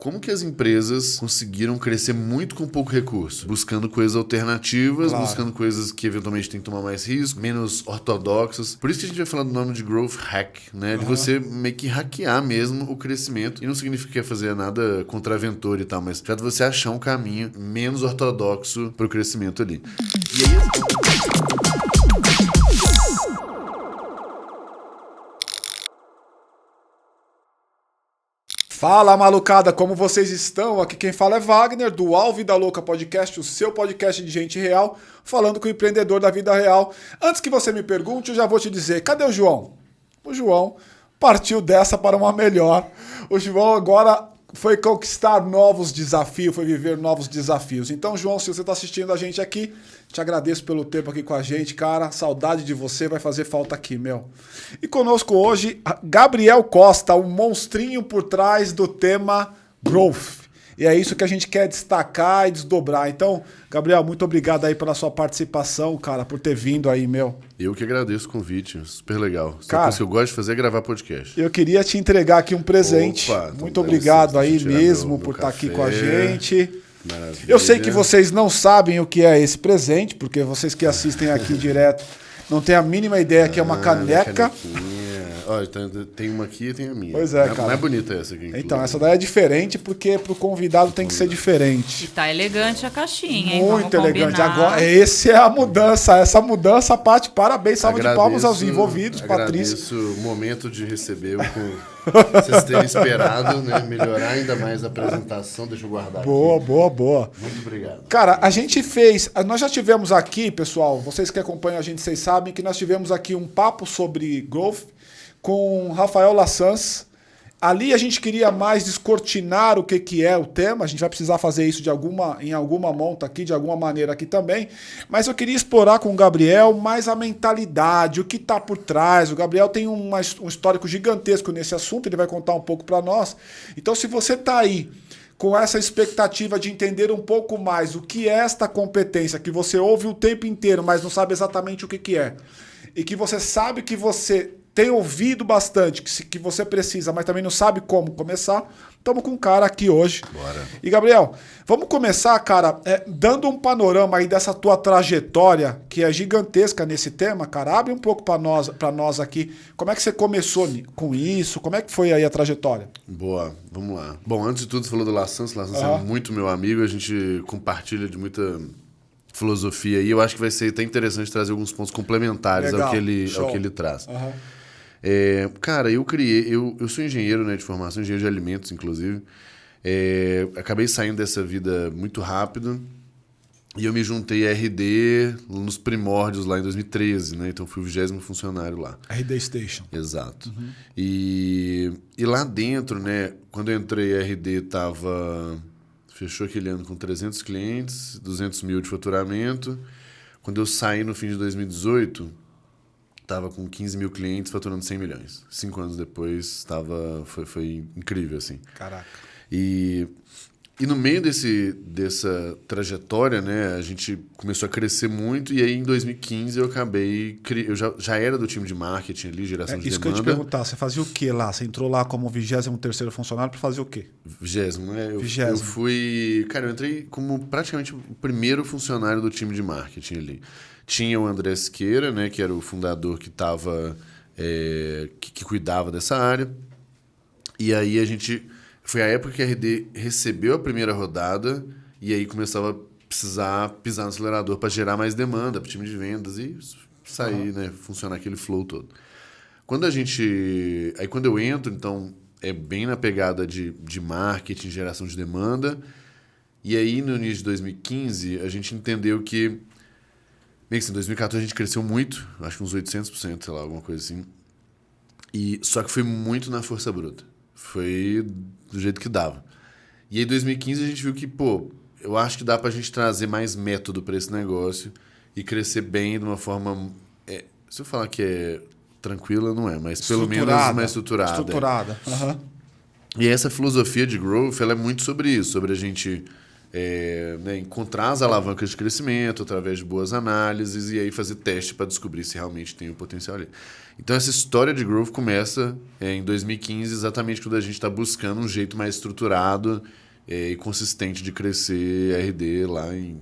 Como que as empresas conseguiram crescer muito com pouco recurso? Buscando coisas alternativas, buscando coisas que eventualmente tem que tomar mais risco, menos ortodoxas. Por isso que a gente vai falar do nome de Growth Hack, né? De você meio que hackear mesmo o crescimento. E não significa fazer nada contraventor e tal, mas já de você achar um caminho menos ortodoxo pro crescimento ali. E aí... Fala, malucada, como vocês estão? Aqui quem fala é Wagner, do Alvo da Louca Podcast, o seu podcast de gente real, falando com o empreendedor da vida real. Antes que você me pergunte, eu já vou te dizer, cadê o João? O João partiu dessa para uma melhor. O João agora foi conquistar novos desafios, foi viver novos desafios. Então, João, se você está assistindo a gente aqui, te agradeço pelo tempo aqui com a gente, cara. Saudade de você, vai fazer falta aqui, meu. E conosco hoje, Gabriel Costa, o monstrinho por trás do tema Growth. E é isso que a gente quer destacar e desdobrar. Então, Gabriel, muito obrigado aí pela sua participação, cara, por ter vindo aí, meu. Eu que agradeço o convite, super legal. Cara, coisa que eu gosto de fazer é gravar podcast. Eu queria te entregar aqui um presente. Opa, muito obrigado aí mesmo por estar aqui com a gente. Maravilha. Eu sei que vocês não sabem o que é esse presente, porque vocês que assistem aqui direto não têm a mínima ideia que é uma caneca. Olha, tem uma aqui e tem a minha. Pois é, cara. Não é bonita essa aqui. Então, essa daí é diferente porque pro convidado tem que ser diferente. E tá elegante a caixinha, hein? Muito elegante. Agora, essa é a mudança. Essa mudança, Paty, parabéns. Salve de palmas aos envolvidos, Patrícia. Agradeço o momento de receber vocês terem esperado, né? Melhorar ainda mais a apresentação. Deixa eu guardar boa, aqui. Boa. Muito obrigado. Cara, a gente fez... Nós já tivemos aqui, pessoal, vocês que acompanham a gente, vocês sabem que nós tivemos aqui um papo sobre growth com Rafael Lassans. Ali a gente queria mais descortinar o que é o tema. A gente vai precisar fazer isso em alguma monta aqui, de alguma maneira aqui também. Mas eu queria explorar com o Gabriel mais a mentalidade, o que está por trás. O Gabriel tem um histórico gigantesco nesse assunto, ele vai contar um pouco para nós. Então, se você está aí com essa expectativa de entender um pouco mais o que é esta competência, que você ouve o tempo inteiro, mas não sabe exatamente o que é, e que você sabe que você tem ouvido bastante, que você precisa, mas também não sabe como começar, estamos com um cara aqui hoje. Bora. E, Gabriel, vamos começar, cara, dando um panorama aí dessa tua trajetória, que é gigantesca nesse tema, cara. Abre um pouco para nós aqui. Como é que você começou com isso? Como é que foi aí a trajetória? Boa, vamos lá. Bom, antes de tudo, você falou do Lassans. Lassans é muito meu amigo, a gente compartilha de muita filosofia e eu acho que vai ser até interessante trazer alguns pontos complementares ao que ele traz. Cara, eu sou engenheiro, né, de formação, engenheiro de alimentos, inclusive. Acabei saindo dessa vida muito rápido e eu me juntei à RD nos primórdios lá em 2013, né? Então fui o 20º funcionário lá. RD Station. Exato. E lá dentro, né, quando eu entrei, a RD fechou aquele ano com 300 clientes, 200 mil de faturamento. Quando eu saí no fim de 2018... Estava com 15 mil clientes faturando 100 milhões. 5 anos depois, foi incrível, assim. Caraca. E no meio dessa trajetória, né, a gente começou a crescer muito e aí em 2015 eu acabei... Eu já era do time de marketing ali, geração de demanda. Isso que eu ia te perguntar, você fazia o que lá? Você entrou lá como 23º funcionário para fazer o quê? 20º, né? Eu 20º. fui... Cara, eu entrei como praticamente o primeiro funcionário do time de marketing ali. Tinha o André Siqueira, né, que era o fundador que cuidava dessa área. E aí foi a época que a RD recebeu a primeira rodada e aí começava a precisar pisar no acelerador para gerar mais demanda para o time de vendas e sair, né, funcionar aquele flow todo. Quando eu entro, então, é bem na pegada de marketing, geração de demanda. E aí, no início de 2015, a gente entendeu que bem, assim, em 2014 a gente cresceu muito, acho que uns 800%, sei lá, alguma coisa assim. Só que foi muito na força bruta. Foi do jeito que dava. E aí em 2015 a gente viu que, eu acho que dá pra gente trazer mais método para esse negócio e crescer bem de uma forma... se eu falar que é tranquila, não é, mas pelo menos mais estruturada. Estruturada. E essa filosofia de growth, ela é muito sobre isso, sobre a gente né, encontrar as alavancas de crescimento através de boas análises e aí fazer teste para descobrir se realmente tem o potencial ali. Então, essa história de growth começa em 2015, exatamente quando a gente está buscando um jeito mais estruturado e consistente de crescer RD lá em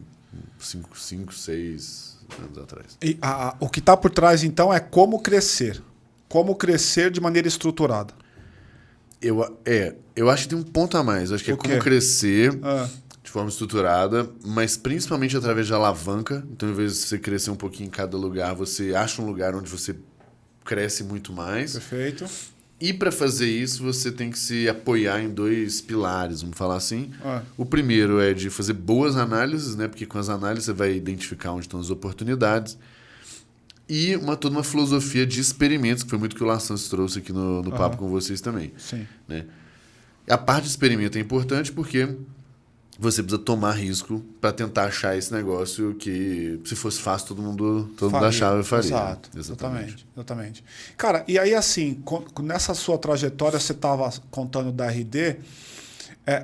5, 6 anos atrás. E o que está por trás, então, é como crescer. Como crescer de maneira estruturada. Eu acho que tem um ponto a mais. Eu acho que é como crescer de forma estruturada, mas principalmente através de alavanca. Então, em vez de você crescer um pouquinho em cada lugar, você acha um lugar onde você cresce muito mais. Perfeito. E para fazer isso, você tem que se apoiar em 2 pilares, vamos falar assim. O primeiro é de fazer boas análises, né? Porque com as análises você vai identificar onde estão as oportunidades. E toda uma filosofia de experimentos, que foi muito que o Lassans trouxe aqui no papo com vocês também. Sim. Né? A parte de experimento é importante porque você precisa tomar risco para tentar achar esse negócio que, se fosse fácil, todo mundo achava e faria. Exato. Né? Exatamente. Cara, e aí assim, nessa sua trajetória, você estava contando da RD,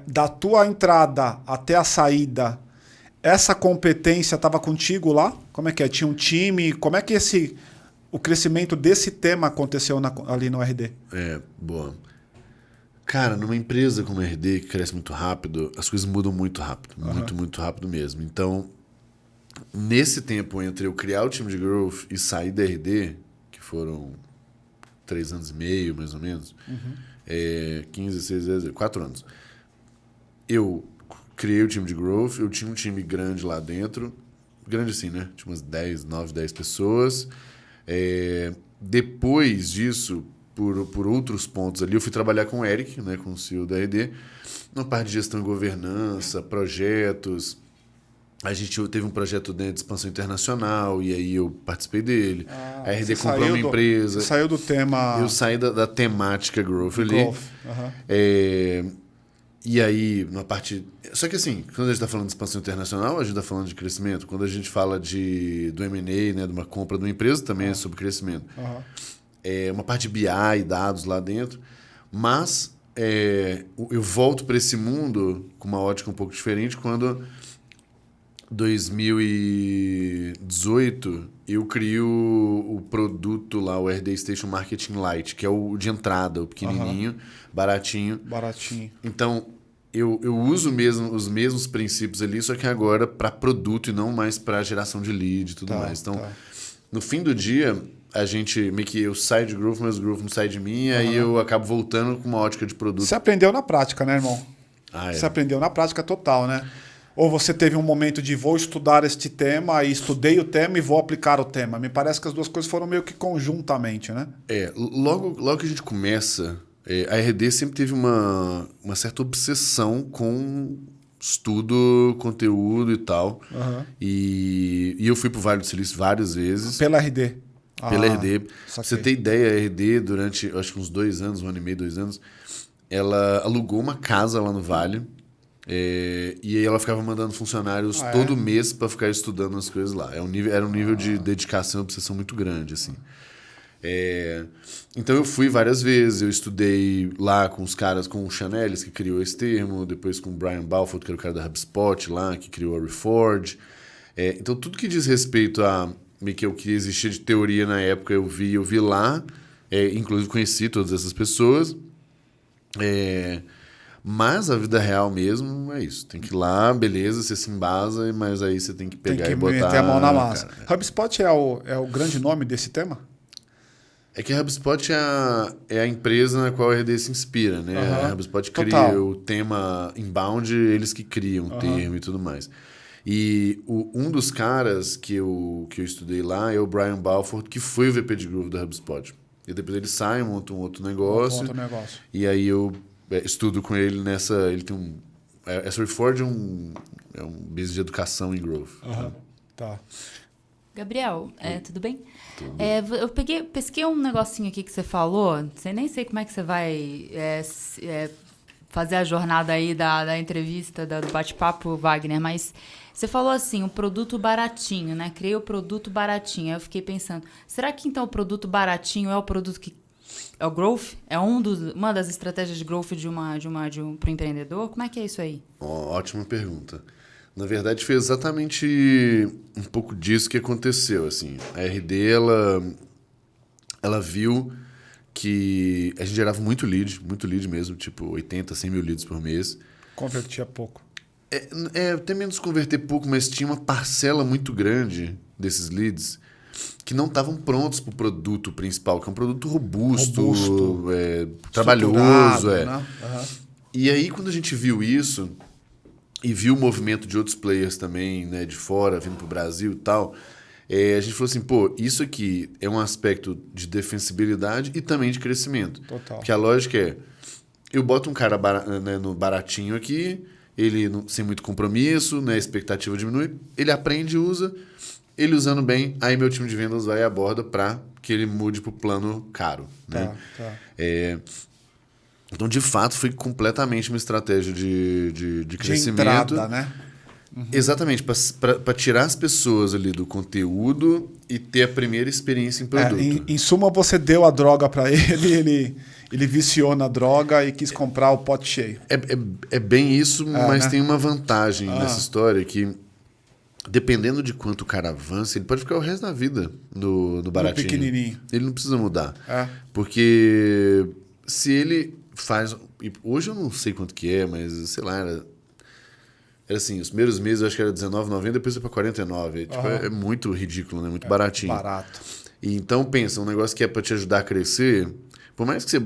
da tua entrada até a saída, essa competência estava contigo lá? Como é que é? Tinha um time? Como é que o crescimento desse tema aconteceu ali no RD? Boa. Cara, numa empresa como a RD, que cresce muito rápido, as coisas mudam muito rápido. Muito rápido mesmo. Então, nesse tempo entre eu criar o time de growth e sair da RD, que foram 3 anos e meio, mais ou menos, 15, 16, 4 anos, eu criei o time de growth, eu tinha um time grande lá dentro, grande assim, né? Tinha umas 9, 10 pessoas. Depois disso, por outros pontos ali, eu fui trabalhar com o Eric, né, com o CEO da RD, na parte de gestão e governança, projetos. A gente teve um projeto de expansão internacional e aí eu participei dele. A RD comprou uma empresa. Você saiu do tema... Eu saí da temática growth ali. E aí, na parte... Só que assim, quando a gente está falando de expansão internacional, a gente está falando de crescimento. Quando a gente fala do M&A, né, de uma compra de uma empresa, também é sobre crescimento. Uma parte de BI, dados lá dentro. Mas eu volto para esse mundo com uma ótica um pouco diferente quando, 2018, eu crio o produto lá, o RD Station Marketing Lite, que é o de entrada, o pequenininho, baratinho. Então, eu uso os mesmos princípios ali, só que agora para produto e não mais para geração de lead e tudo mais. Então, no fim do dia, a gente meio que eu saio de growth, mas o growth não sai de mim, aí eu acabo voltando com uma ótica de produto. Você aprendeu na prática, né, irmão? Você aprendeu na prática total, né? Ou você teve um momento de vou estudar este tema, e estudei o tema e vou aplicar o tema. Me parece que as duas coisas foram meio que conjuntamente, né? Logo que a gente começa, a RD sempre teve uma certa obsessão com estudo, conteúdo e tal. E eu fui pro Vale do Silício várias vezes. Pela RD? Pela RD. Pra você ter ideia, a RD, durante acho que uns 2 anos, 1 ano e meio, 2 anos, ela alugou uma casa lá no Vale. E aí ela ficava mandando funcionários todo mês para ficar estudando as coisas lá. Era um nível de dedicação e obsessão muito grande, assim. Então eu fui várias vezes, eu estudei lá com os caras, com o Chanelis, que criou esse termo, depois com o Brian Balfour, que era o cara da HubSpot lá, que criou a Reforge. Então tudo que diz respeito a o que existia de teoria na época, eu vi lá, inclusive conheci todas essas pessoas. Mas a vida real mesmo é isso. Tem que ir lá, beleza, você se embasa, mas aí você tem que pegar e botar... meter a mão na massa. HubSpot é o grande nome desse tema? É que a HubSpot é a empresa na qual a RD se inspira, né? A HubSpot cria o tema inbound, eles que criam o termo e tudo mais. E um dos caras que eu estudei lá é o Brian Balfour, que foi o VP de Growth da HubSpot. E depois ele sai, monta um outro negócio. E aí eu estudo com ele nessa... Ele tem essa Reforge é um business de educação em Growth. Tá. Gabriel, tudo bem? Eu pesquei um negocinho aqui que você falou. Nem sei como é que você vai fazer a jornada aí da entrevista, do bate-papo, Wagner, mas você falou assim, um produto baratinho, né? Criei o produto baratinho. Aí eu fiquei pensando, será que então o produto baratinho é o produto que o growth? É uma das estratégias de growth para o empreendedor? Como é que é isso aí? Ótima pergunta. Na verdade, foi exatamente um pouco disso que aconteceu. Assim. A RD, ela viu que a gente gerava muito lead mesmo, tipo 80, 100 mil leads por mês. Convertia pouco. Até menos converter pouco, mas tinha uma parcela muito grande desses leads que não estavam prontos para o produto principal, que é um produto robusto. Trabalhoso. Né? Uhum. E aí, quando a gente viu isso, e viu o movimento de outros players também, né, de fora, vindo para o Brasil e tal, a gente falou assim, pô, isso aqui é um aspecto de defensibilidade e também de crescimento. Total. Porque a lógica é, eu boto um cara né, no baratinho aqui, ele sem muito compromisso, né, a expectativa diminui, ele aprende e usa, ele usando bem, aí meu time de vendas vai e aborda para que ele mude para o plano caro. Né? Tá. Então, de fato, foi completamente uma estratégia de crescimento. De entrada, né? Uhum. Exatamente, para tirar as pessoas ali do conteúdo e ter a primeira experiência em produto. Em suma, você deu a droga para ele viciou na droga e quis comprar o pote cheio. É bem isso, mas né? tem uma vantagem nessa história que, dependendo de quanto o cara avança, ele pode ficar o resto da vida no baratinho. No pequenininho. Ele não precisa mudar. Porque se ele faz... Hoje eu não sei quanto que é, mas sei lá, era assim, os primeiros meses eu acho que era R$19,90, depois foi para R$49. Tipo, é muito ridículo, né? Muito baratinho. Barato. E então, pensa, um negócio que é para te ajudar a crescer, por mais que você,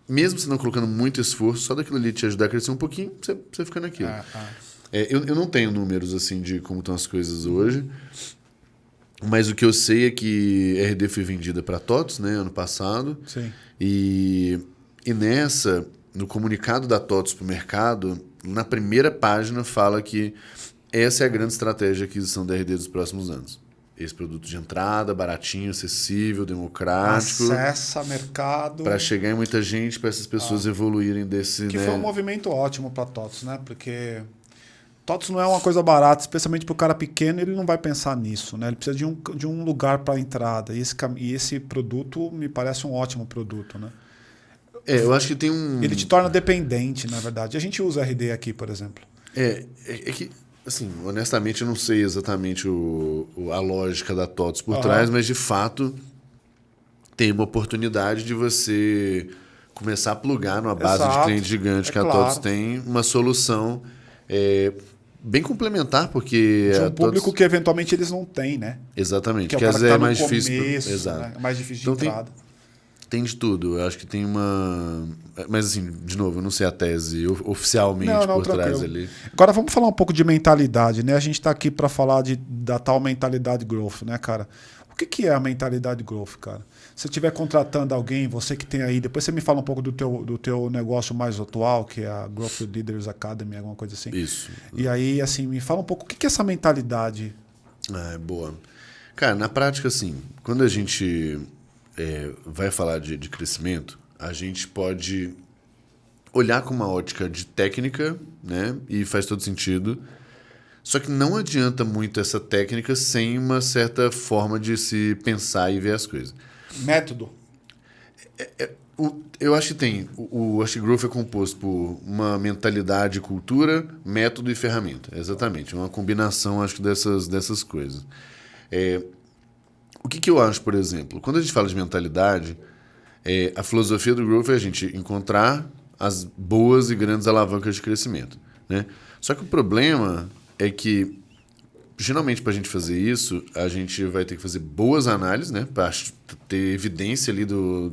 mesmo você não colocando muito esforço, só daquilo ali te ajudar a crescer um pouquinho, você fica naquilo. Eu não tenho números assim de como estão as coisas hoje, mas o que eu sei é que a RD foi vendida para TOTVS, né, ano passado. Sim. E nessa, no comunicado da TOTVS para o mercado, na primeira página fala que essa é a grande estratégia de aquisição da RD dos próximos anos. Esse produto de entrada, baratinho, acessível, democrático. Acessa mercado. Para chegar em muita gente, para essas pessoas evoluírem desse... Que né? foi um movimento ótimo para TOTVS, né? Porque TOTVS não é uma coisa barata, especialmente para o cara pequeno, ele não vai pensar nisso, né? Ele precisa de um lugar para entrada. E esse produto me parece um ótimo produto, né? Eu acho que tem um... Ele te torna dependente, na verdade. A gente usa RD aqui, por exemplo. É que, assim, honestamente, eu não sei exatamente a lógica da TOTVS por trás, mas, de fato, tem uma oportunidade de você começar a plugar numa base de cliente gigante que a TOTVS tem uma solução bem complementar, porque... De um público que, eventualmente, eles não têm, né? Exatamente. Que é o cara que é tá mais no difícil... começo, Exato. né? É mais difícil de entrada. Tem de tudo. Eu acho que tem uma... Mas, assim, de novo, eu não sei a tese oficialmente por trás ali. Agora vamos falar um pouco de mentalidade, né? A gente está aqui para falar da tal mentalidade growth, né, cara? O que é a mentalidade growth, cara? Se você estiver contratando alguém, você que tem aí... Depois você me fala um pouco do teu negócio mais atual, que é a Growth Leaders Academy, alguma coisa assim. Isso. E aí, assim, me fala um pouco o que é essa mentalidade. Boa. Cara, na prática, assim, quando a gente... vai falar de crescimento, a gente pode olhar com uma ótica de técnica, né? E faz todo sentido. Só que não adianta muito essa técnica sem uma certa forma de se pensar e ver as coisas. Método. Eu acho que tem. Acho que Growth é composto por uma mentalidade, cultura, método e ferramenta. Exatamente. Uma combinação, acho que, dessas coisas. O que eu acho, por exemplo? Quando a gente fala de mentalidade, a filosofia do Growth é a gente encontrar as boas e grandes alavancas de crescimento, né? Só que o problema é que, geralmente, para a gente fazer isso, a gente vai ter que fazer boas análises, né? Para ter evidência ali,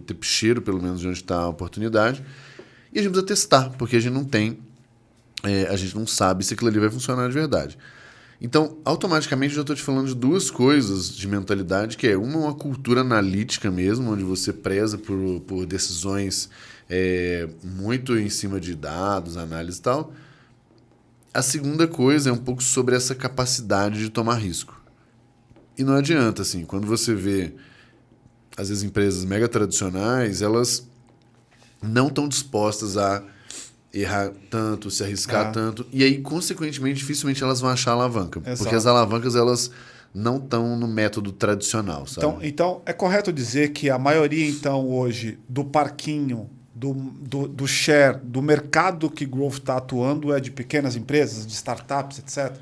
ter cheiro, pelo menos, de onde está a oportunidade. E a gente precisa testar, porque a gente não tem... a gente não sabe se aquilo ali vai funcionar de verdade. Então, automaticamente, eu já estou te falando de duas coisas de mentalidade, que é uma cultura analítica mesmo, onde você preza por decisões muito em cima de dados, análise e tal. A segunda coisa é um pouco sobre essa capacidade de tomar risco. E não adianta, assim, quando você vê, às vezes, empresas mega tradicionais, elas não estão dispostas a errar tanto, se arriscar tanto. E aí, consequentemente, dificilmente elas vão achar alavanca. Exato. Porque as alavancas, elas não estão no método tradicional, sabe? Então, é correto dizer que a maioria, então, hoje, do parquinho, do share, do mercado que Growth está atuando é de pequenas empresas, de startups, etc.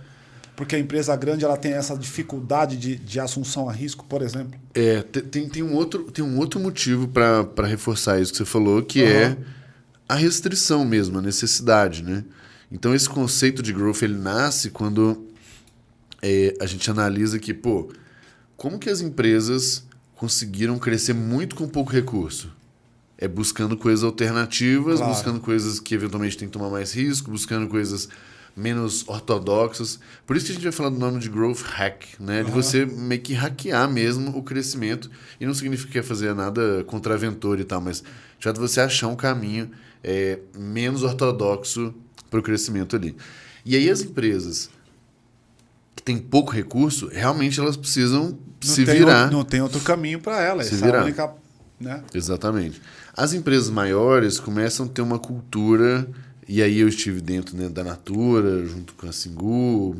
Porque a empresa grande ela tem essa dificuldade de assunção a risco, por exemplo. Tem um outro motivo para reforçar isso que você falou, que é a restrição mesmo, a necessidade, né? Então, esse conceito de growth ele nasce quando a gente analisa que, como que as empresas conseguiram crescer muito com pouco recurso? É buscando coisas alternativas, Claro. buscando coisas que eventualmente tem que tomar mais risco, buscando coisas menos ortodoxas. Por isso que a gente vai falar do nome de growth hack, né? De você meio que hackear mesmo o crescimento. E não significa que é fazer nada contraventor e tal, mas de fato você achar um caminho menos ortodoxo para o crescimento ali. E aí as empresas que têm pouco recurso, realmente elas precisam se virar. Não tem outro caminho para ela. Se essa virar. é a única, né? Exatamente. As empresas maiores começam a ter uma cultura, e aí eu estive dentro, né, da Natura, junto com a Singu,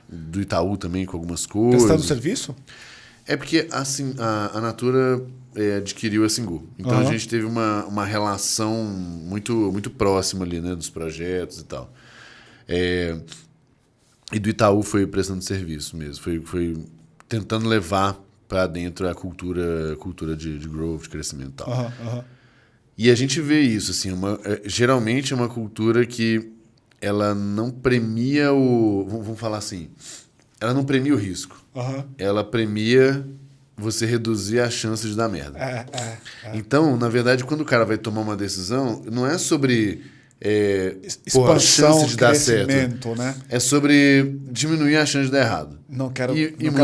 do Itaú também, com algumas coisas. Prestando serviço? É porque a Natura adquiriu a Singu. Então a gente teve uma relação muito, muito próxima ali, né, dos projetos e tal. E do Itaú foi prestando serviço mesmo. Foi tentando levar para dentro a cultura de growth, de crescimento e tal. E a gente vê isso, assim, geralmente é uma cultura que ela não premia vamos falar assim, ela não premia o risco. Ela premia você reduzir a chance de dar merda. Então, na verdade, quando o cara vai tomar uma decisão, não é sobre expansão, chance de dar certo. Né? É sobre diminuir a chance de dar errado. Não quero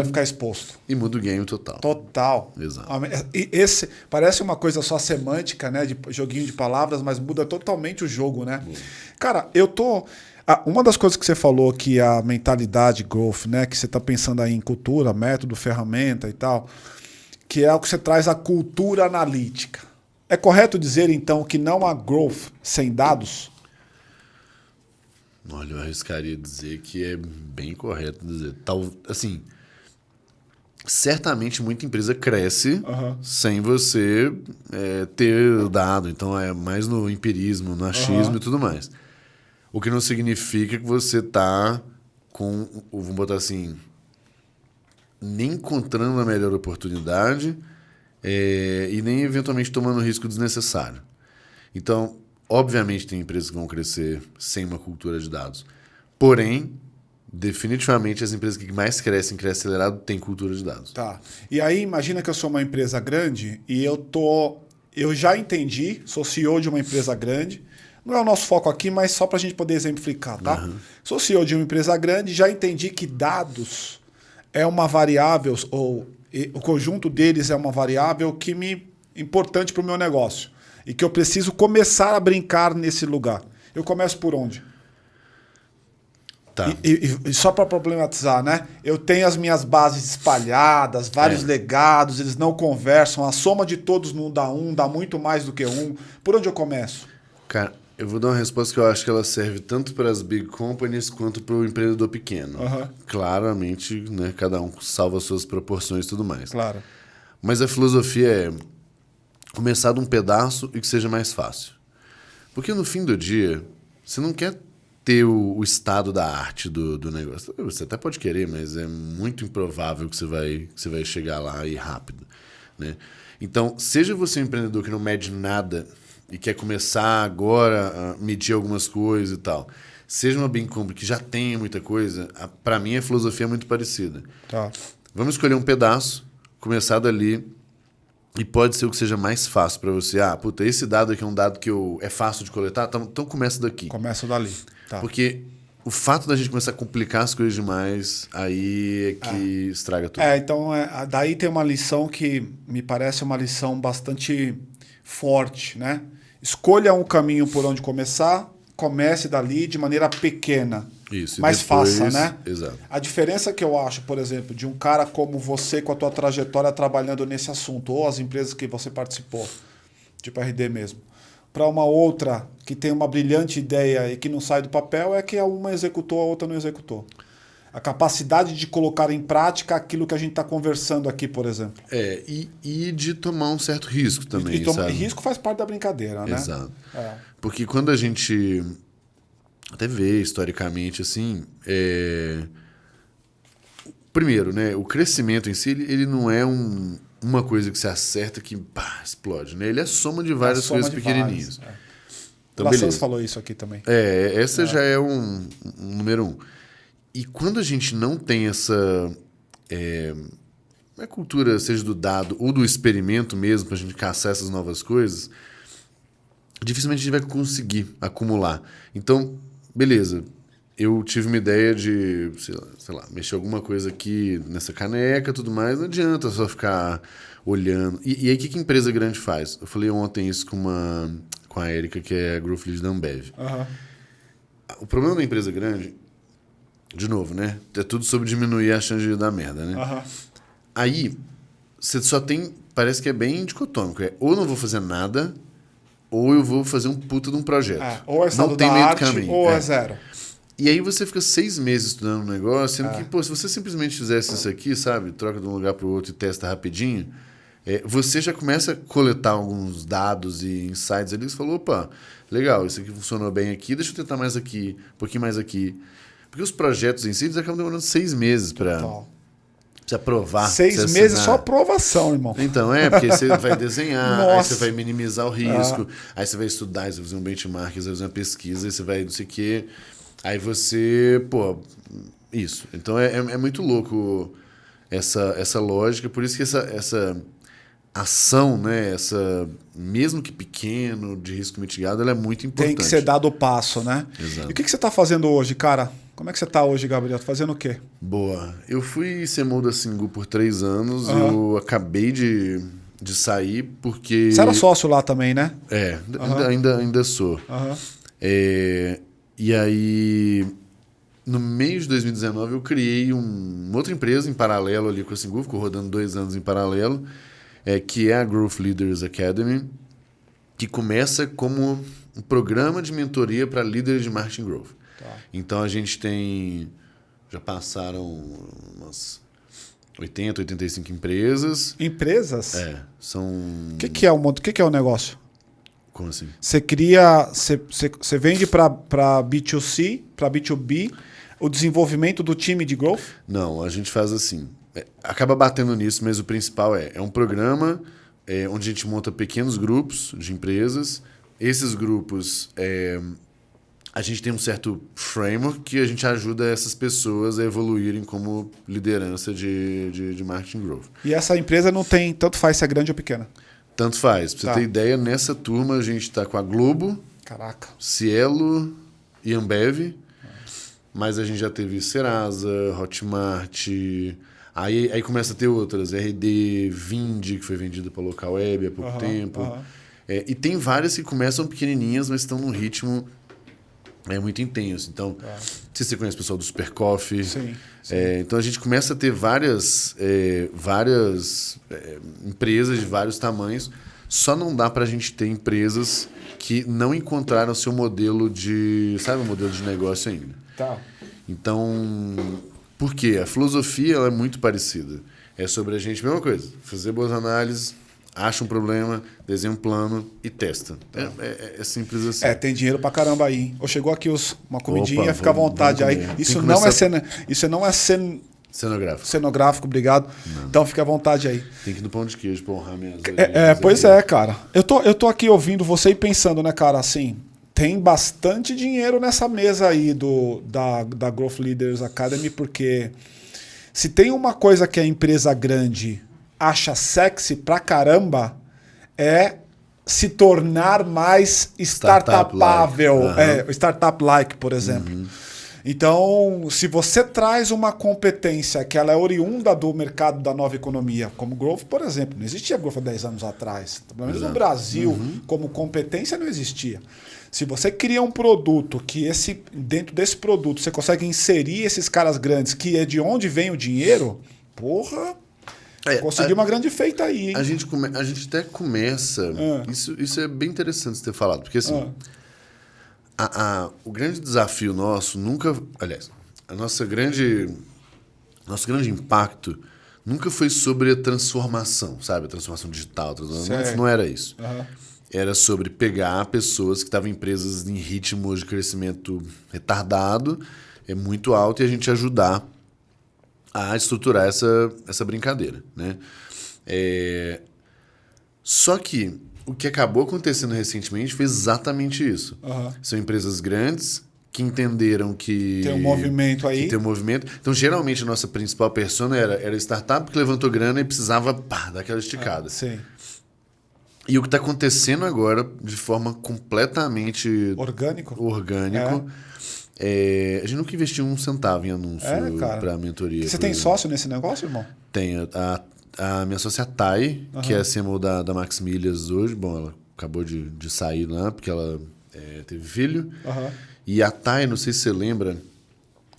ficar exposto. E muda o game total. Total. Exato. E esse parece uma coisa só semântica, né? De joguinho de palavras, mas muda totalmente o jogo, né? Cara, uma das coisas que você falou que a mentalidade growth, né? Que você está pensando aí em cultura, método, ferramenta e tal, que é o que você traz a cultura analítica. É correto dizer, então, que não há growth sem dados? Olha, eu arriscaria dizer que é bem correto dizer. Assim, certamente muita empresa cresce sem você ter dado. Então, é mais no empirismo, no achismo e tudo mais. O que não significa que você está vamos botar assim, nem encontrando a melhor oportunidade e nem eventualmente tomando risco desnecessário. Então, obviamente tem empresas que vão crescer sem uma cultura de dados. Porém, definitivamente as empresas que mais crescem acelerado têm cultura de dados. Tá. E aí, imagina que eu sou uma empresa grande e eu já entendi, sou CEO de uma empresa grande. Não é o nosso foco aqui, mas só para a gente poder exemplificar, tá? Sou CEO de uma empresa grande, já entendi que dados é uma variável, ou o conjunto deles é uma variável importante para o meu negócio. E que eu preciso começar a brincar nesse lugar. Eu começo por onde? Tá. E só para problematizar, né? Eu tenho as minhas bases espalhadas, vários legados, eles não conversam, a soma de todos não dá dá muito mais do que um. Por onde eu começo? Cara, eu vou dar uma resposta que eu acho que ela serve tanto para as big companies quanto para o empreendedor pequeno. Claramente, né, cada um salva suas proporções e tudo mais. Claro. Mas a filosofia é começar de um pedaço e que seja mais fácil. Porque no fim do dia, você não quer ter o estado da arte do negócio. Você até pode querer, mas é muito improvável que você vai chegar lá e rápido, né? Então, seja você um empreendedor que não mede nada e quer começar agora a medir algumas coisas e tal, seja uma big company que já tem muita coisa, para mim a filosofia é muito parecida. Tá. Vamos escolher um pedaço, começar dali, e pode ser o que seja mais fácil para você. Esse dado aqui é um dado que é fácil de coletar, então começa daqui. Começa dali. Tá. Porque o fato da gente começar a complicar as coisas demais, aí é que estraga tudo. Então, daí tem uma lição que me parece uma lição bastante forte, né? Escolha um caminho por onde começar, comece dali de maneira pequena. Isso, mas depois, faça, né? Exato. A diferença que eu acho, por exemplo, de um cara como você com a tua trajetória trabalhando nesse assunto, ou as empresas que você participou, tipo RD mesmo, para uma outra que tem uma brilhante ideia e que não sai do papel, é que uma executou, a outra não executou. A capacidade de colocar em prática aquilo que a gente está conversando aqui, por exemplo. E de tomar um certo risco também, E sabe? risco faz parte da brincadeira, né? Exato. É. Porque quando a gente até vê historicamente, assim, primeiro, né, o crescimento em si, ele não é uma coisa que se acerta que pá, explode, né? Ele é a soma de várias soma coisas de pequenininhas. várias, Então, o Lassans beleza. falou isso aqui também. Essa já é um número 1. E quando a gente não tem essa cultura, seja do dado ou do experimento mesmo, pra gente caçar essas novas coisas, dificilmente a gente vai conseguir acumular. Então, beleza, eu tive uma ideia de, sei lá, mexer alguma coisa aqui nessa caneca e tudo mais, não adianta só ficar olhando. E aí, o que empresa grande faz? Eu falei ontem isso com a Erika, que é a Growth Lead da Ambev. Uhum. O problema da empresa grande, de novo, né? É tudo sobre diminuir a chance de dar merda, né? Uhum. Aí, você só tem... Parece que é bem dicotômico. Ou não vou fazer nada, ou eu vou fazer um puta de um projeto. Ou é estado não tem da meio arte, caminho. ou é zero. E aí você fica 6 meses estudando um negócio, sendo que, pô, se você simplesmente fizesse isso aqui, sabe? Troca de um lugar para o outro e testa rapidinho, você já começa a coletar alguns dados e insights ali. Você falou, opa, legal, isso aqui funcionou bem aqui, deixa eu tentar mais aqui, um pouquinho mais aqui. Porque os projetos em si, eles acabam demorando 6 meses para aprovar. 6 meses só aprovação, irmão. Então, porque você vai desenhar, aí Nossa. você vai minimizar o risco, aí você vai estudar, aí você vai fazer um benchmark, aí você vai fazer uma pesquisa, aí você vai não sei o quê. Aí você, isso. Então é muito louco essa lógica, por isso que essa ação, né, mesmo que pequeno, de risco mitigado, ela é muito importante. Tem que ser dado o passo, né? Exato. E o que você está fazendo hoje, cara? Como é que você está hoje, Gabriel? Fazendo o quê? Boa. Eu fui CMO da Singu por 3 anos, eu acabei de sair porque... Você era sócio lá também, né? Ainda sou. E aí, no mês de 2019, eu criei uma outra empresa em paralelo ali com a Singu, ficou rodando 2 anos em paralelo, que é a Growth Leaders Academy, que começa como um programa de mentoria para líderes de marketing growth. Tá. Então, a gente já passaram umas 80, 85 empresas. Empresas? São... O que é o negócio? Como assim? Você vende para B2C, para B2B, o desenvolvimento do time de growth? Não, a gente faz assim. Acaba batendo nisso, mas o principal é um programa onde a gente monta pequenos grupos de empresas. Esses grupos, a gente tem um certo framework que a gente ajuda essas pessoas a evoluírem como liderança de marketing growth. E essa empresa não tem, tanto faz se é grande ou pequena? Tanto faz. Pra você ter ideia, nessa turma a gente está com a Globo, Caraca. Cielo e Ambev, mas a gente já teve Serasa, Hotmart, aí começa a ter outras, RD, Vindi, que foi vendida para Local Web há pouco tempo. E tem várias que começam pequenininhas, mas estão num ritmo muito intenso. Então, não sei se você conhece o pessoal do Super Coffee. Sim. Então, a gente começa a ter várias empresas de vários tamanhos. Só não dá para a gente ter empresas que não encontraram seu modelo o modelo de negócio ainda. Tá. Então, por quê? A filosofia ela é muito parecida. É sobre a gente, mesma coisa, fazer boas análises, acha um problema, desenha um plano e testa. É simples assim. Tem dinheiro pra caramba aí, hein? Ou chegou aqui uma comidinha, Opa, fica à vontade aí. Isso não é cenográfico. Cenográfico, obrigado. Não. Então fica à vontade aí. Tem que ir no pão de queijo pra honrar minhas Pois é, cara. Eu tô aqui ouvindo você e pensando, né, cara, assim, tem bastante dinheiro nessa mesa aí da Growth Leaders Academy, porque se tem uma coisa que a empresa grande acha sexy pra caramba, é se tornar mais startupável. Startup-like, por exemplo. Então, se você traz uma competência que ela é oriunda do mercado da nova economia, como Growth, por exemplo, não existia Growth há 10 anos atrás. Pelo menos no Brasil, como competência, não existia. Se você cria um produto que dentro desse produto você consegue inserir esses caras grandes, que é de onde vem o dinheiro, porra... Conseguiu uma grande feita aí, hein? A gente até começa... Isso é bem interessante você ter falado, porque assim... O grande desafio nosso nunca... Aliás, nosso grande impacto nunca foi sobre a transformação, sabe? A transformação digital. Não era isso. Uhum. Era sobre pegar pessoas que estavam em empresas em ritmo de crescimento retardado, muito alto, e a gente ajudar a estruturar essa brincadeira, né? Só que o que acabou acontecendo recentemente foi exatamente isso. Uhum. São empresas grandes que entenderam que... Tem um movimento aí. Que tem um movimento. Então, geralmente, a nossa principal persona era startup que levantou grana e precisava dar aquela esticada. Sim. E o que está acontecendo agora, de forma completamente... Orgânico. A gente nunca investiu um centavo em anúncio para a mentoria. Você tem sócio nesse negócio, irmão? Tenho. A minha sócia Thay, que é a CMO da Max Milhas hoje. Bom, ela acabou de sair lá, porque ela teve filho. E a Thay, não sei se você lembra,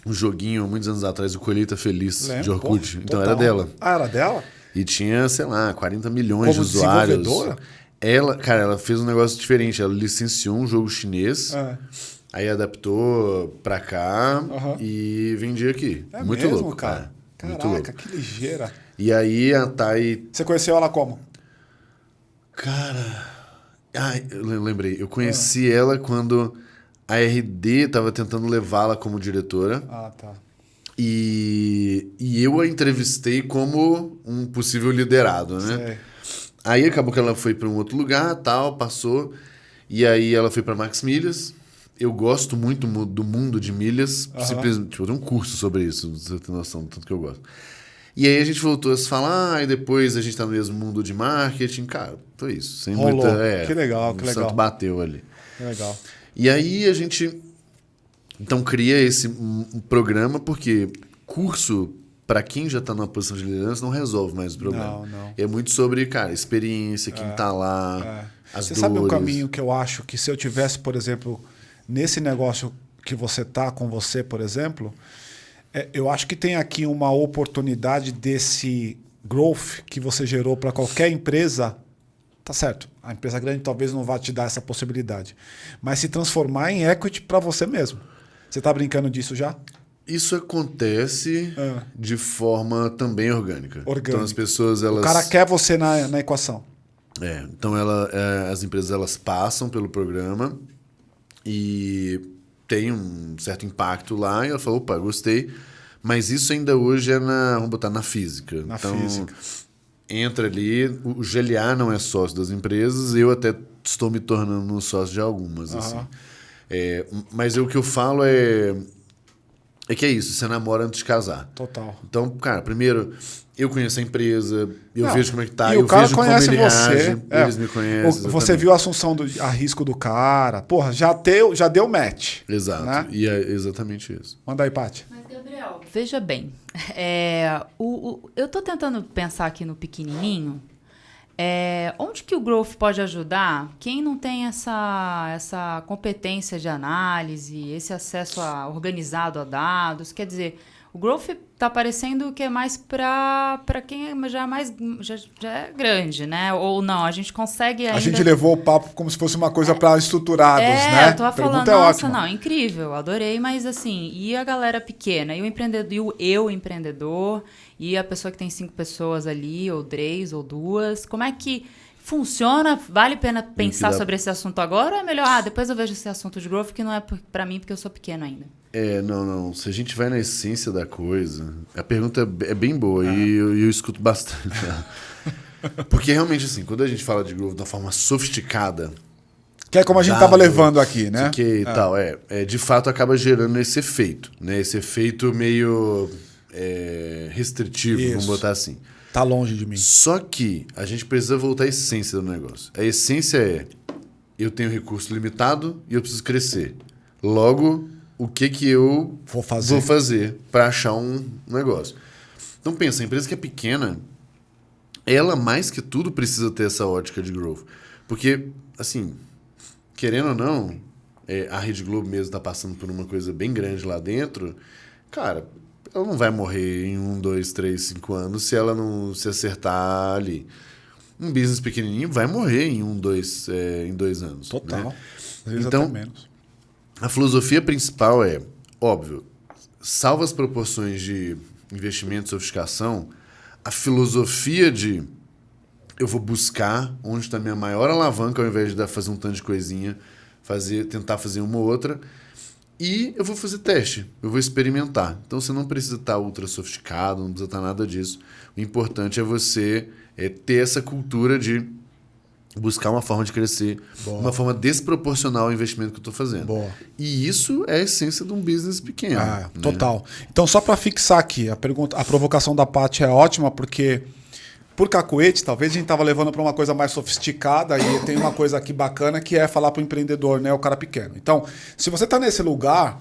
um joguinho, muitos anos atrás, o Colheita Feliz, de Orkut. Então era dela. Ah, era dela? E tinha, sei lá, 40 milhões de usuários. Desenvolvedora? Ela fez um negócio diferente. Ela licenciou um jogo chinês, aí adaptou pra cá e vendia aqui. Muito mesmo, louco, cara. Caraca, muito louco. que ligeira. E aí a Thay... Você conheceu ela como? Cara... eu lembrei. Eu conheci ela quando a RD tava tentando levá-la como diretora. Ah, tá. E eu a entrevistei como um possível liderado, né? Sei. Aí acabou que ela foi para um outro lugar, tal, passou. E aí ela foi para Max Milhas. Eu gosto muito do mundo de milhas. Simplesmente, eu tenho um curso sobre isso, você tem noção do tanto que eu gosto. E aí a gente voltou a se falar, e depois a gente tá no mesmo mundo de marketing. Cara, foi isso. Sem rolou. muita... Que legal, que o legal. santo bateu ali. Que legal. E aí a gente... Então cria esse um programa, porque curso, para quem já está numa posição de liderança, não resolve mais o problema. Não. É muito sobre, cara, experiência, quem está lá, as Você dores. sabe um caminho que eu acho que se eu tivesse, por exemplo, nesse negócio que você tá com você, por exemplo, eu acho que tem aqui uma oportunidade desse growth que você gerou para qualquer empresa. Tá certo, a empresa grande talvez não vá te dar essa possibilidade, mas se transformar em equity para você mesmo. Você está brincando disso já? Isso acontece de forma também orgânica. Então as pessoas, elas... O cara quer você na equação. Então as empresas, elas passam pelo programa e tem um certo impacto lá, e ela falou, opa, gostei, mas isso ainda hoje vamos botar na física. Física. Entra ali, o GLA não é sócio das empresas, eu até estou me tornando sócio de algumas, assim. Mas o que eu falo é que é isso, você namora antes de casar. Total. Então, cara, primeiro, eu conheço a empresa, eu vejo como é que tá, e eu o cara vejo como conhece ele você. reage, eles me conhecem. Você viu a assunção a risco do cara. Porra, já deu match. Exato, né? E é exatamente isso. Manda aí, Paty. Mas, Gabriel, veja bem. Eu tô tentando pensar aqui no pequenininho. Onde que o Growth pode ajudar quem não tem essa competência de análise, esse acesso organizado a dados? Quer dizer, o Growth está parecendo que é mais para quem já é grande, né? Ou não, a gente consegue ainda... A gente levou o papo como se fosse uma coisa para estruturados, né? Eu tô falando, nossa, não, incrível, adorei, mas assim, e a galera pequena, e o empreendedor, empreendedor, e a pessoa que tem 5 pessoas ali, ou 3, ou 2, como é que funciona? Vale a pena pensar sobre esse assunto agora ou é melhor, depois eu vejo esse assunto de growth que não é para mim porque eu sou pequeno ainda? Não. Se a gente vai na essência da coisa, a pergunta é bem boa e eu escuto bastante. Porque realmente, assim, quando a gente fala de growth de uma forma sofisticada... Que é como a gente estava levando aqui, né? Que tal, de fato acaba gerando esse efeito, né? Esse efeito meio restritivo, vamos botar assim. Tá longe de mim. Só que a gente precisa voltar à essência do negócio. A essência eu tenho recurso limitado e eu preciso crescer. Logo, o que eu vou fazer para achar um negócio? Então pensa, a empresa que é pequena, ela mais que tudo precisa ter essa ótica de growth. Porque, assim, querendo ou não, a Rede Globo mesmo está passando por uma coisa bem grande lá dentro. Cara, ela não vai morrer em 1, 2, 3, 5 anos se ela não se acertar ali. Um business pequenininho vai morrer em 1, 2, em 2 anos. Total. Né? Às vezes então, até menos. a filosofia principal óbvio, salvo as proporções de investimento e sofisticação, a filosofia de eu vou buscar onde está a minha maior alavanca ao invés de fazer um tanto de coisinha, tentar fazer uma ou outra, e eu vou fazer teste, eu vou experimentar. Então você não precisa estar ultra sofisticado, não precisa estar nada disso. O importante é você ter essa cultura de buscar uma forma de crescer, uma forma desproporcional ao investimento que eu estou fazendo. Boa. E isso é a essência de um business pequeno. Né? Total. Então, só para fixar aqui, a provocação da Paty é ótima, porque por cacuete, talvez a gente estava levando para uma coisa mais sofisticada e tem uma coisa aqui bacana que é falar para o empreendedor, né, o cara pequeno. Então, se você está nesse lugar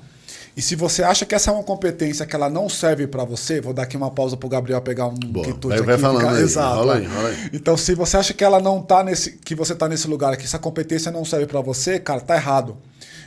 e se você acha que essa é uma competência que ela não serve para você, vou dar aqui uma pausa para o Gabriel pegar um quitute aqui. Vai falando aí. Exato. Rola aí. Então, se você acha que ela não tá que você está nesse lugar, que essa competência não serve para você, cara, tá errado.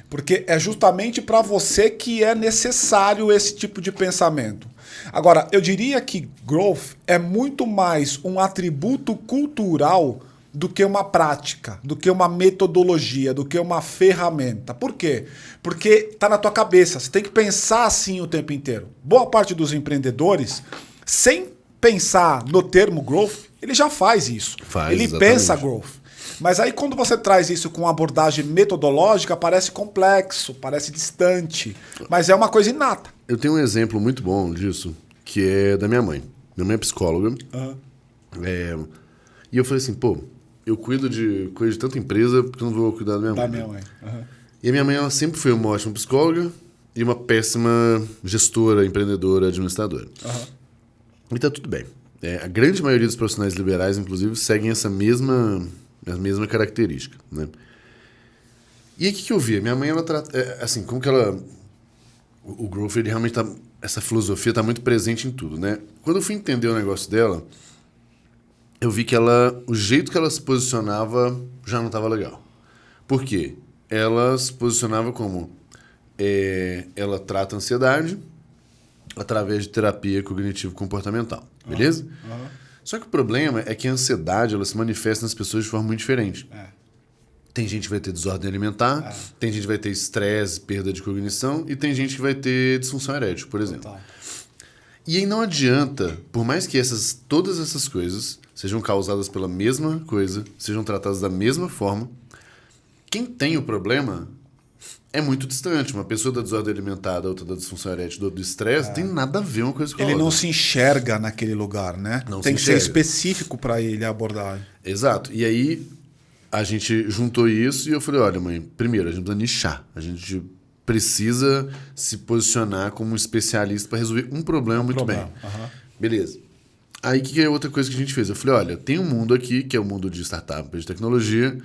Porque é justamente para você que é necessário esse tipo de pensamento. Agora, eu diria que growth é muito mais um atributo cultural do que uma prática, do que uma metodologia, do que uma ferramenta. Por quê? Porque está na tua cabeça, você tem que pensar assim o tempo inteiro. Boa parte dos empreendedores, sem pensar no termo growth, ele já faz isso. Ele exatamente. pensa growth. Mas aí quando você traz isso com uma abordagem metodológica, parece complexo, parece distante, mas é uma coisa inata. Eu tenho um exemplo muito bom disso, que é da minha mãe. Minha mãe é psicóloga. E eu falei assim, eu cuido de tanta empresa, porque eu não vou cuidar da minha mãe. E a minha mãe ela sempre foi uma ótima psicóloga e uma péssima gestora, empreendedora, administradora. E tá tudo bem. A grande maioria dos profissionais liberais, inclusive, seguem essa mesma característica, né? E aí, o que eu vi? Minha mãe, ela trata... assim, como que ela... O growth, ele realmente tá... Essa filosofia tá muito presente em tudo, né? Quando eu fui entender o negócio dela, eu vi que o jeito que ela se posicionava já não estava legal. Por quê? Ela se posicionava como... ela trata a ansiedade através de terapia cognitivo-comportamental, beleza? Só que o problema é que a ansiedade ela se manifesta nas pessoas de forma muito diferente. Tem gente que vai ter desordem alimentar, tem gente que vai ter estresse, perda de cognição, e tem gente que vai ter disfunção erétil, por exemplo. E aí não adianta, por mais que todas essas coisas sejam causadas pela mesma coisa, sejam tratadas da mesma forma, quem tem o problema é muito distante. Uma pessoa da desordem alimentar, da outra da disfunção erétil, do estresse, tem nada a ver uma coisa com a outra. Ele não se enxerga naquele lugar, né? Tem que ser específico para ele a abordagem. Exato. E aí a gente juntou isso e eu falei, olha mãe, primeiro a gente precisa nichar. A gente precisa se posicionar como um especialista para resolver um problema muito bem. Beleza. Aí que é outra coisa que a gente fez? Eu falei, olha, tem um mundo aqui, que é o mundo de startup, de tecnologia,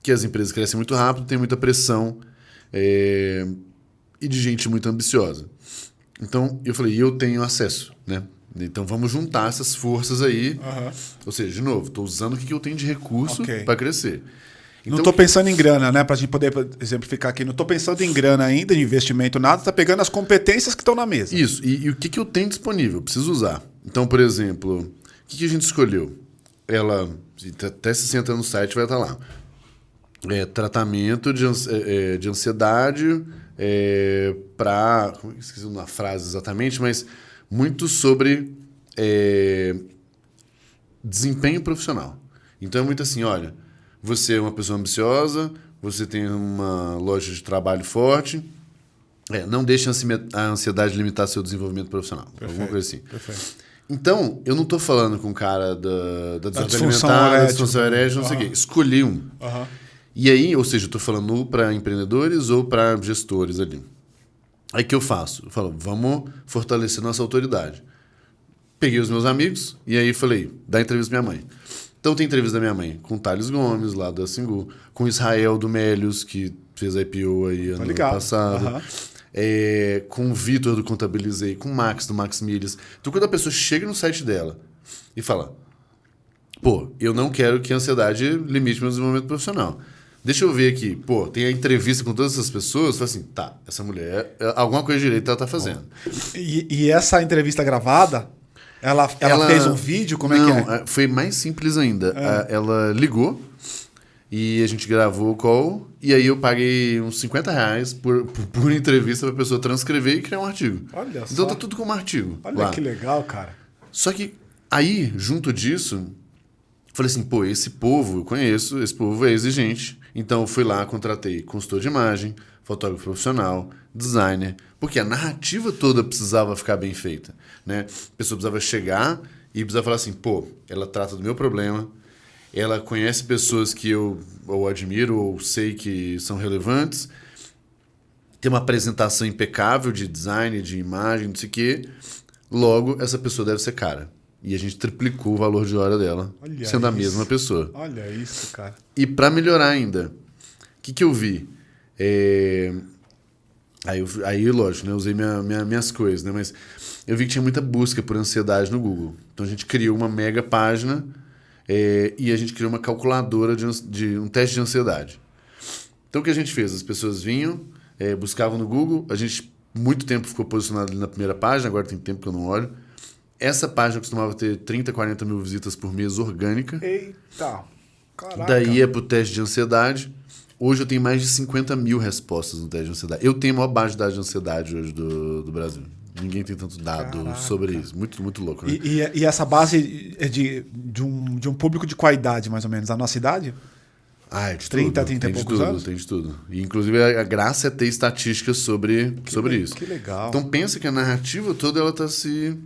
que as empresas crescem muito rápido, tem muita pressão e de gente muito ambiciosa. Então, eu falei, eu tenho acesso, né? Então, vamos juntar essas forças aí. Ou seja, de novo, estou usando o que eu tenho de recurso para crescer. Então, não estou pensando em grana, né? Para a gente poder exemplificar aqui. Não estou pensando em grana ainda, em investimento, nada. Está pegando as competências que estão na mesa. Isso. E o que eu tenho disponível? Eu preciso usar. Então, por exemplo, o que a gente escolheu? Ela, até se você entra no site, vai estar lá. Tratamento de ansiedade para... Esqueci uma frase exatamente, mas muito sobre desempenho profissional. Então é muito assim, olha, você é uma pessoa ambiciosa, você tem uma loja de trabalho forte, não deixe a ansiedade limitar seu desenvolvimento profissional. Perfeito, alguma coisa assim. Perfeito. Então, eu não estou falando com o cara da desordem alimentar, da disfunção erétil, não sei o quê. Escolhi um. E aí, ou seja, eu estou falando para empreendedores ou para gestores ali. Aí o que eu faço? Eu falo, vamos fortalecer nossa autoridade. Peguei os meus amigos e aí falei, dá entrevista pra minha mãe. Então tem entrevista da minha mãe com o Thales Gomes, lá da Singu, com o Israel do Melius, que fez a IPO aí ano passado. Com o Vitor do Contabilizei, com o Max do Max Milhas. Então quando a pessoa chega no site dela e fala, eu não quero que a ansiedade limite meu desenvolvimento profissional. Deixa eu ver aqui, tem a entrevista com todas essas pessoas, fala assim, essa mulher, alguma coisa direita ela tá fazendo. E essa entrevista gravada, ela fez um vídeo, como é que é? Foi mais simples ainda. Ela ligou E a gente gravou o call, e aí eu paguei uns R$50 por entrevista pra pessoa transcrever e criar um artigo. Olha só. Então tá tudo como artigo. Olha lá. que legal, cara. Só que aí, junto disso, falei assim, pô, esse povo eu conheço, esse povo é exigente. Então eu fui lá, contratei consultor de imagem, fotógrafo profissional, designer, porque a narrativa toda precisava ficar bem feita, né? A pessoa precisava chegar e precisava falar assim, pô, ela trata do meu problema, ela conhece pessoas que eu ou admiro ou sei que são relevantes, tem uma apresentação impecável de design, de imagem, não sei o quê, logo essa pessoa deve ser cara. E a gente triplicou o valor de hora dela, Olha sendo a isso. mesma pessoa. Olha isso, cara. E para melhorar ainda, o que eu vi? Aí, lógico, né? Eu usei minhas coisas, né? Mas eu vi que tinha muita busca por ansiedade no Google. Então a gente criou uma mega página e a gente criou uma calculadora de um teste de ansiedade. Então o que a gente fez? As pessoas vinham, buscavam no Google, a gente muito tempo ficou posicionado ali na primeira página, agora tem tempo que eu não olho. Essa página costumava ter 30, 40 mil visitas por mês orgânica. Eita, caraca. Daí é pro teste de ansiedade. Hoje eu tenho mais de 50 mil respostas no teste de ansiedade. Eu tenho a maior baixa de dados de ansiedade hoje do Brasil. Ninguém tem tanto dado sobre isso. Muito, muito louco, né? E essa base é de um público de qual idade, mais ou menos? A nossa idade? É de 30, tudo. 30 e Tem de poucos tudo, anos? tem de tudo. E, inclusive, a graça é ter estatísticas sobre isso. Que legal. Então, pensa que a narrativa toda ela está se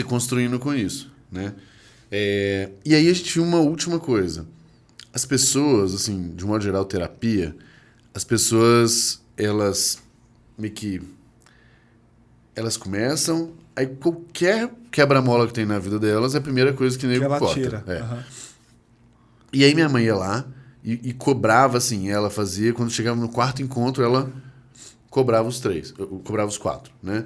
construindo com isso, né? E aí a gente viu uma última coisa. As pessoas, assim, de um modo geral, terapia, as pessoas, elas meio que... Elas começam, aí qualquer quebra-mola que tem na vida delas é a primeira coisa que nego Que ela corta. tira. Uhum. E aí minha mãe ia lá e cobrava, assim, ela fazia, quando chegava no quarto encontro, ela cobrava os 4, né?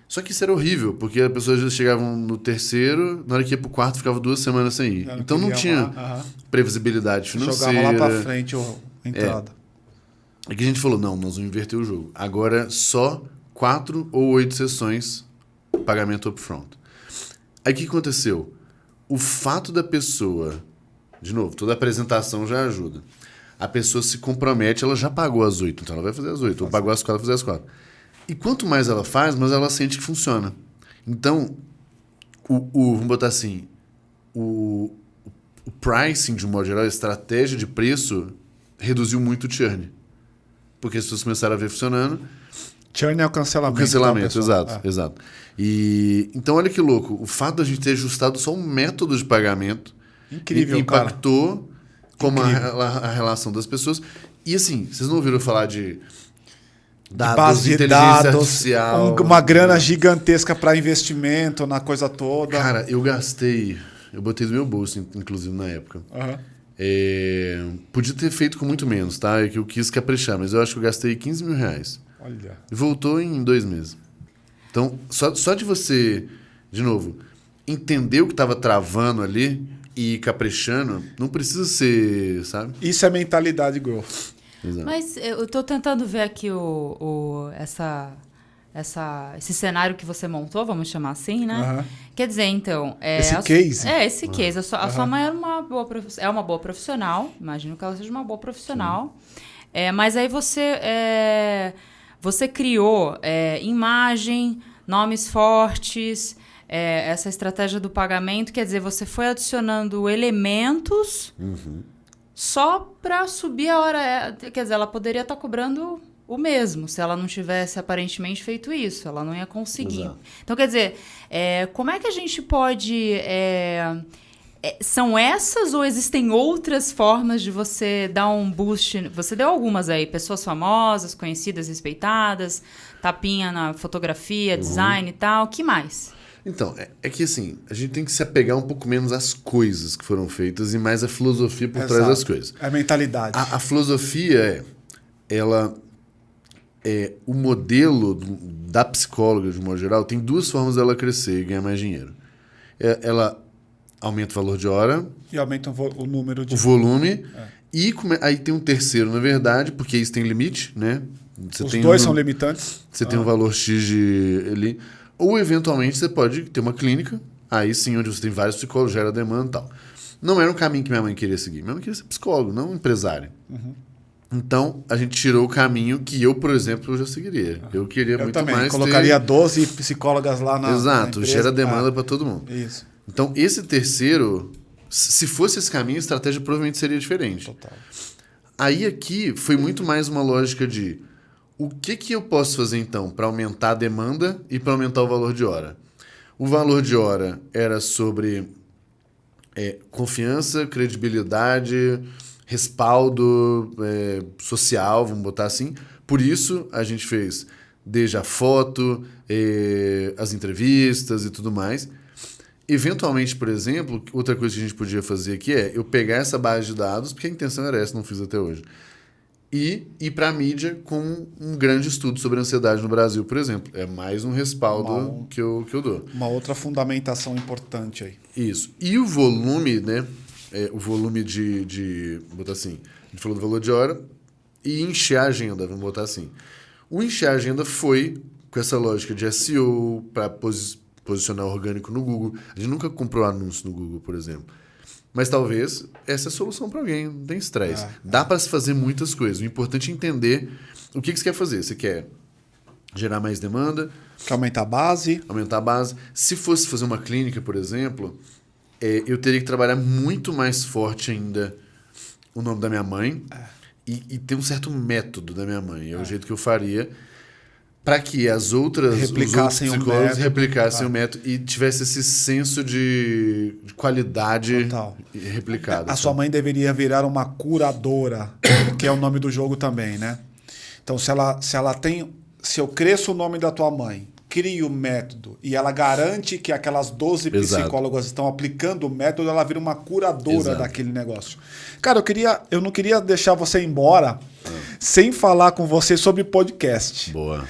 Só que isso era horrível, porque as pessoas já chegavam no terceiro, na hora que ia pro quarto, ficava 2 semanas sem ir. Então não tinha previsibilidade financeira. Jogava lá pra frente a entrada. É que a gente falou, não, nós vamos inverter o jogo. Agora só 4 ou 8 sessões, pagamento upfront. Aí o que aconteceu? O fato da pessoa, de novo, toda apresentação já ajuda. A pessoa se compromete, ela já pagou as 8, então ela vai fazer as 8. Ou pagou as 4, vai fazer as 4. E quanto mais ela faz, mais ela sente que funciona. Então, vamos botar assim, o pricing, de um modo geral, a estratégia de preço, reduziu muito o churn. Porque as pessoas começaram a ver funcionando. Churn é o cancelamento. O cancelamento, exato. E, então, olha que louco. O fato de a gente ter ajustado só um método de pagamento incrível, impactou como a relação das pessoas. E assim, vocês não ouviram falar de base de inteligência dados, artificial, uma grana gigantesca para investimento na coisa toda. Cara, eu botei do meu bolso, inclusive, na época. Podia ter feito com muito menos, tá? É que eu quis caprichar, mas eu acho que eu gastei R$15 mil. Olha. E voltou em 2 meses. Então, só de você, de novo, entender o que estava travando ali e ir caprichando, não precisa ser, sabe? Isso é mentalidade growth. Exato. Mas eu estou tentando ver aqui esse cenário que você montou, vamos chamar assim, né? Quer dizer, então... esse case? Esse case. A sua mãe é uma boa profissional. Imagino que ela seja uma boa profissional. Mas aí você criou imagem, nomes fortes, essa estratégia do pagamento. Quer dizer, você foi adicionando elementos... Só para subir a hora... Quer dizer, ela poderia estar cobrando o mesmo, se ela não tivesse aparentemente feito isso. Ela não ia conseguir. Exato. Então, quer dizer, como é que a gente pode... são essas ou existem outras formas de você dar um boost? Você deu algumas aí, pessoas famosas, conhecidas, respeitadas, tapinha na fotografia, design e tal. O que mais? Então, é que assim, a gente tem que se apegar um pouco menos às coisas que foram feitas e mais à filosofia por trás das coisas. É a mentalidade. A filosofia o modelo da psicóloga, de um modo geral, tem 2 formas dela crescer e ganhar mais dinheiro. Ela aumenta o valor de hora. E aumenta o número de... O volume. E aí tem um terceiro, na verdade, porque isso tem limite, né? Os dois são limitantes. Você tem um valor X ali. Ou, eventualmente, você pode ter uma clínica, aí sim, onde você tem vários psicólogos, gera demanda e tal. não era um caminho que minha mãe queria seguir. Minha mãe queria ser psicólogo, não empresário. Então, a gente tirou o caminho que eu, por exemplo, já seguiria. Eu queria muito também mais colocaria 12 psicólogas lá na Exato, na empresa. gera demanda para todo mundo. Isso, Então, esse terceiro, se fosse esse caminho, a estratégia provavelmente seria diferente. total. Aí aqui foi muito mais uma lógica de o que eu posso fazer então para aumentar a demanda e para aumentar o valor de hora. O valor de hora era sobre confiança, credibilidade, respaldo social, vamos botar assim. Por isso a gente fez desde a foto, as entrevistas e tudo mais. Eventualmente, por exemplo, outra coisa que a gente podia fazer aqui é eu pegar essa base de dados, porque a intenção era essa, não fiz até hoje, e ir para a mídia com um grande estudo sobre ansiedade no Brasil, por exemplo. É mais um respaldo que eu dou. Uma outra fundamentação importante aí. Isso. E o volume, né? O volume de botar assim, a gente falou do valor de hora e encher a agenda, vamos botar assim. O encher a agenda foi com essa lógica de SEO para posicionar orgânico no Google. A gente nunca comprou anúncio no Google, por exemplo. Mas talvez essa é a solução para alguém, não tem estresse. Dá para se fazer muitas coisas. O importante é entender o que você quer fazer. Você quer gerar mais demanda? Quer aumentar a base? Aumentar a base. Se fosse fazer uma clínica, por exemplo, eu teria que trabalhar muito mais forte ainda o nome da minha mãe e ter um certo método da minha mãe. É o jeito que eu faria para que os outros psicólogos replicassem o método e tivesse esse senso de qualidade Total. replicado. A sua mãe deveria virar uma curadora, que é o nome do jogo também, né? Então, se eu cresço o nome da tua mãe, crio o método e ela garante que aquelas 12 psicólogas estão aplicando o método, ela vira uma curadora daquele negócio. Cara, eu não queria deixar você embora sem falar com você sobre podcast. Boa.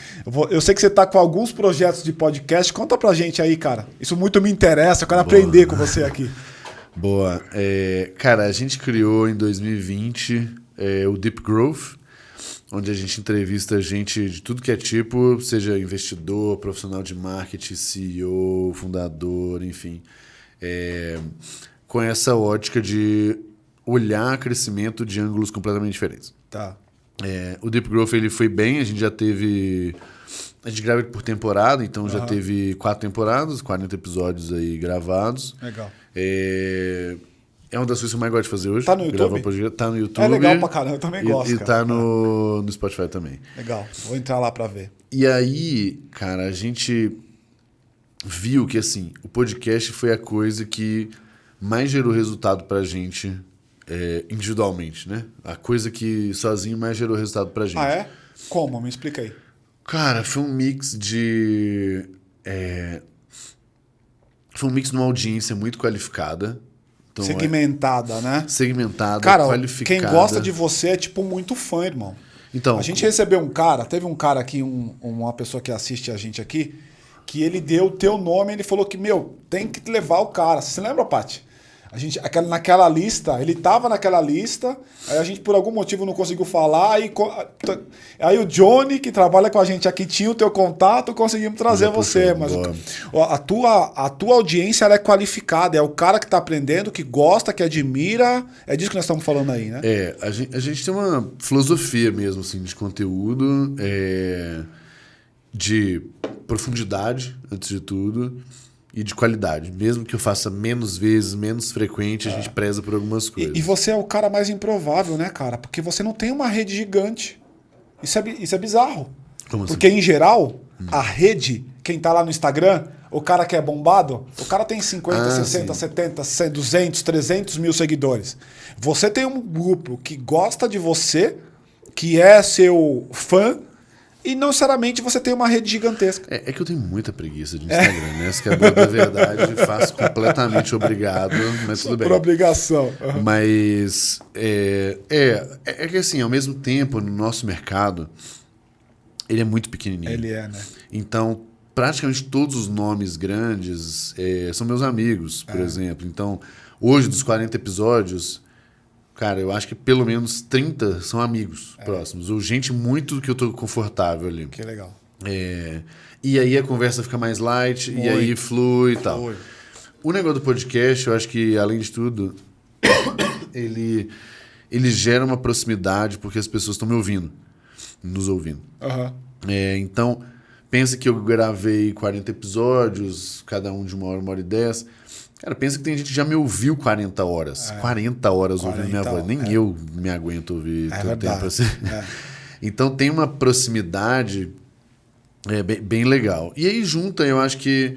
Eu sei que você está com alguns projetos de podcast. Conta pra gente aí, cara. Isso muito me interessa. Eu quero aprender com você aqui. Boa. Cara, a gente criou em 2020 o Deep Growth, onde a gente entrevista gente de tudo que é tipo, seja investidor, profissional de marketing, CEO, fundador, enfim. Com essa ótica de olhar crescimento de ângulos completamente diferentes. Tá. O Deep Growth ele foi bem, a gente já teve... A gente grava por temporada, então já teve 4 temporadas, 40 episódios aí gravados. Legal. É uma das coisas que eu mais gosto de fazer hoje. Tá no YouTube? Tá no YouTube. É legal pra caramba, eu também gosto. E tá no Spotify também. Legal, vou entrar lá pra ver. E aí, cara, a gente viu que, assim, o podcast foi a coisa que mais gerou resultado pra gente individualmente, né? A coisa que sozinho mais gerou resultado pra gente. Ah, é? Como? Me explica aí. Cara, foi um mix de... Foi um mix de uma audiência muito qualificada. Então, segmentada, né? Segmentada, cara, qualificada. Quem gosta de você é tipo muito fã, irmão. Então, a gente recebeu teve um cara aqui, uma pessoa que assiste a gente aqui, que ele deu o teu nome, ele falou que, tem que levar o cara. Você lembra, Paty? Naquela lista, ele tava naquela lista, aí a gente por algum motivo não conseguiu falar, aí o Johnny, que trabalha com a gente aqui, tinha o teu contato, conseguimos trazer você. Mas a tua audiência ela é qualificada, é o cara que tá aprendendo, que gosta, que admira, é disso que nós estamos falando aí, né? A gente tem uma filosofia mesmo, assim, de conteúdo, de profundidade, antes de tudo, e de qualidade. Mesmo que eu faça menos vezes, menos frequente, a gente preza por algumas coisas. E você é o cara mais improvável, né, cara? Porque você não tem uma rede gigante. Isso é bizarro. Como assim? Porque, em geral, a rede, quem tá lá no Instagram, o cara que é bombado, o cara tem 50, 60, sim. 70, 100, 200, 300 mil seguidores. Você tem um grupo que gosta de você, que é seu fã, e não necessariamente você tem uma rede gigantesca. É que eu tenho muita preguiça de Instagram, né? Essa que é a da verdade, faço completamente obrigado, mas tudo bem. Por obrigação. Mas que assim, ao mesmo tempo, no nosso mercado, ele é muito pequenininho. Ele é, né? Então, praticamente todos os nomes grandes são meus amigos, por exemplo. Então, hoje, dos 40 episódios... Cara, eu acho que pelo menos 30 são amigos próximos. Ou gente muito que eu tô confortável ali. Que legal. E aí a conversa fica mais light, e aí flui e tal. O negócio do podcast, eu acho que, além de tudo, ele gera uma proximidade porque as pessoas estão me ouvindo, nos ouvindo. Aham. Então, pensa que eu gravei 40 episódios, cada um de 1 hora e 10. Cara, pensa que tem gente que já me ouviu 40 horas. 40 horas ouvindo minha voz. Nem eu me aguento ouvir tanto tempo assim. Então tem uma proximidade bem legal. E aí junta, eu acho que,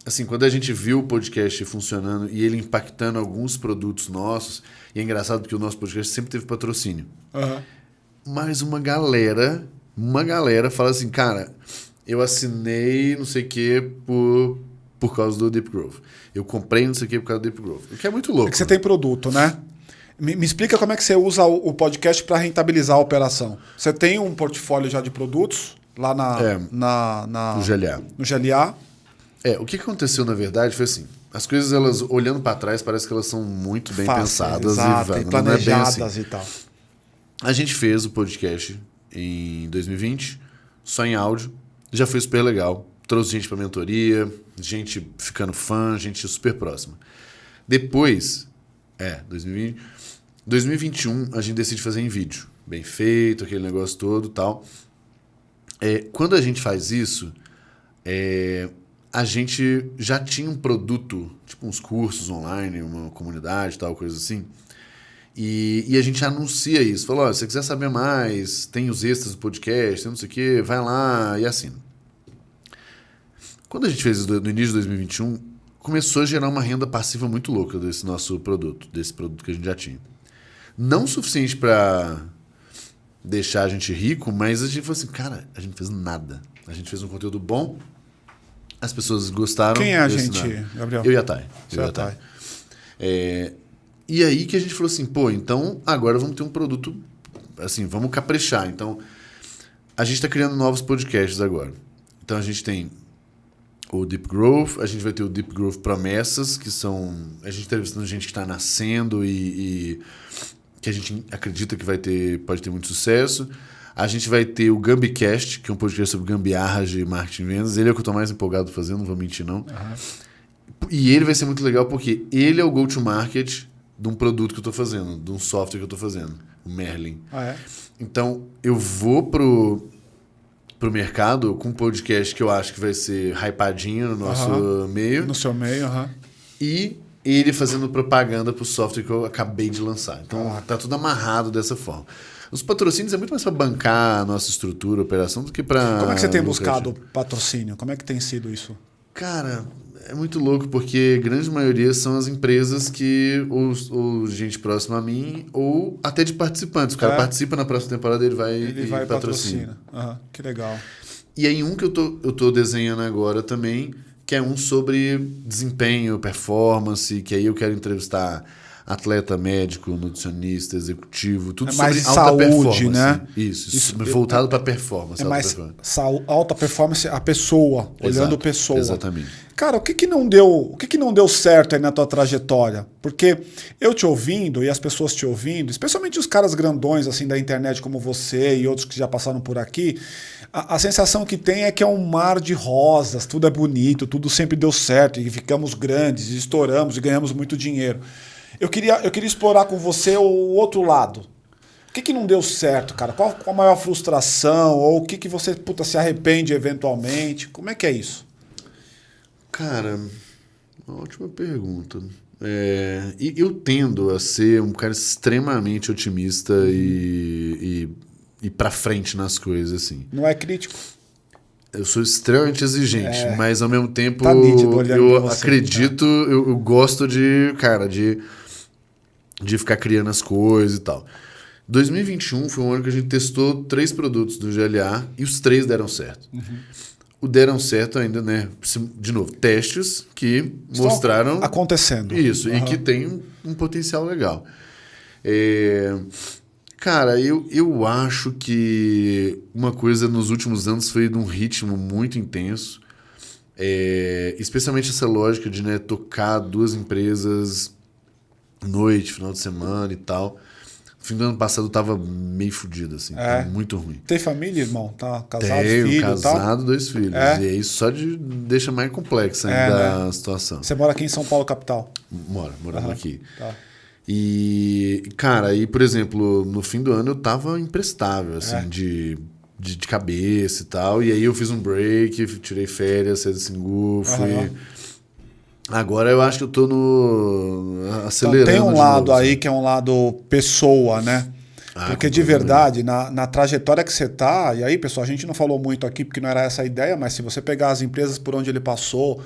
assim, quando a gente viu o podcast funcionando e ele impactando alguns produtos nossos, e é engraçado porque o nosso podcast sempre teve patrocínio. Mas uma galera fala assim, cara, eu assinei não sei o que por causa do Deep Growth. Eu comprei não sei o que por causa do Deep Growth. O que é muito louco. É que você tem produto, né? Me explica como é que você usa o podcast para rentabilizar a operação. Você tem um portfólio já de produtos lá no GLA. No GLA. O que aconteceu, na verdade, foi assim. As coisas, elas olhando para trás, parece que elas são muito bem pensadas e planejadas não é bem assim. e tal. A gente fez o podcast em 2020, só em áudio. Já foi super legal. Trouxe gente para mentoria, gente ficando fã, gente super próxima. Depois, 2020... 2021, a gente decide fazer em vídeo. Bem feito, aquele negócio todo e tal. Quando a gente faz isso, a gente já tinha um produto, tipo uns cursos online, uma comunidade, tal, coisa assim. E a gente anuncia isso. Falou, se você quiser saber mais, tem os extras do podcast, tem não sei o quê, vai lá e assina. Quando a gente fez isso no início de 2021, começou a gerar uma renda passiva muito louca desse nosso produto, desse produto que a gente já tinha. Não o suficiente para deixar a gente rico, mas a gente falou assim, cara, a gente não fez nada. A gente fez um conteúdo bom, as pessoas gostaram. Quem é a gente, Gabriel? Eu e a Thay. E aí que a gente falou assim, então agora vamos ter um produto, assim, vamos caprichar. Então, a gente está criando novos podcasts agora. Então, a gente tem o Deep Growth, a gente vai ter o Deep Growth Promessas, que são... A gente está entrevistando gente que está nascendo e que a gente acredita que pode ter muito sucesso. A gente vai ter o Gambicast, que é um podcast sobre gambiarras de marketing e vendas. Ele é o que eu estou mais empolgado fazendo, não vou mentir não. E ele vai ser muito legal porque ele é o go-to-market de um produto que eu estou fazendo, de um software que eu estou fazendo, o Merlin. Então, eu vou pro mercado com um podcast que eu acho que vai ser hypadinho no nosso meio. No seu meio, E ele fazendo propaganda pro software que eu acabei de lançar. Então, tá tudo amarrado dessa forma. Os patrocínios é muito mais para bancar a nossa estrutura, operação, do que para... Como é que você tem buscado patrocínio? Como é que tem sido isso? Cara, é muito louco, porque a grande maioria são as empresas que ou gente próxima a mim, ou até de participantes. O cara participa na próxima temporada, ele vai patrocina. Que legal. E aí um que eu tô desenhando agora também, que é um sobre desempenho, performance, que aí eu quero entrevistar atleta, médico, nutricionista, executivo, tudo sobre mais alta saúde, performance. Né? Isso voltado para performance. Alta performance, a pessoa, olhando a pessoa. Exatamente. Cara, o que não deu certo aí na tua trajetória? Porque eu te ouvindo e as pessoas te ouvindo, especialmente os caras grandões assim da internet como você e outros que já passaram por aqui, a sensação que tem é que é um mar de rosas, tudo é bonito, tudo sempre deu certo e ficamos grandes, e estouramos e ganhamos muito dinheiro. Eu queria explorar com você o outro lado. O que não deu certo, cara? Qual a maior frustração? Ou o que você se arrepende eventualmente? Como é que é isso? Cara, uma ótima pergunta. E eu tendo a ser um cara extremamente otimista e pra frente nas coisas, assim. Não é crítico? Eu sou extremamente exigente, mas ao mesmo tempo tá nítido eu você, acredito, eu gosto de ficar criando as coisas e tal. 2021 foi um ano que a gente testou 3 produtos do GLA e os 3 deram certo. O deram certo ainda, né? De novo, testes que mostraram... acontecendo. Isso, e que tem um potencial legal. Cara, eu acho que uma coisa nos últimos anos foi de um ritmo muito intenso. Especialmente essa lógica de tocar 2 empresas noite, final de semana e tal. No fim do ano passado eu tava meio fodido, assim. Tava muito ruim. Tem família, irmão? Tá casado, Tenho, filho? Casado, 2 filhos. E aí isso só deixa mais complexa ainda a situação. Você mora aqui em São Paulo, capital? Moramos aqui. Tá. E, cara, aí, por exemplo, no fim do ano eu tava imprestável, assim, de cabeça e tal. E aí eu fiz um break, tirei férias, saí do Singu, fui... Agora eu acho que eu tô acelerando. Então, tem um de lado novo, aí assim. que é um lado pessoa, né? Porque de verdade, na trajetória que você tá, e aí, pessoal, a gente não falou muito aqui porque não era essa a ideia, mas se você pegar as empresas por onde ele passou,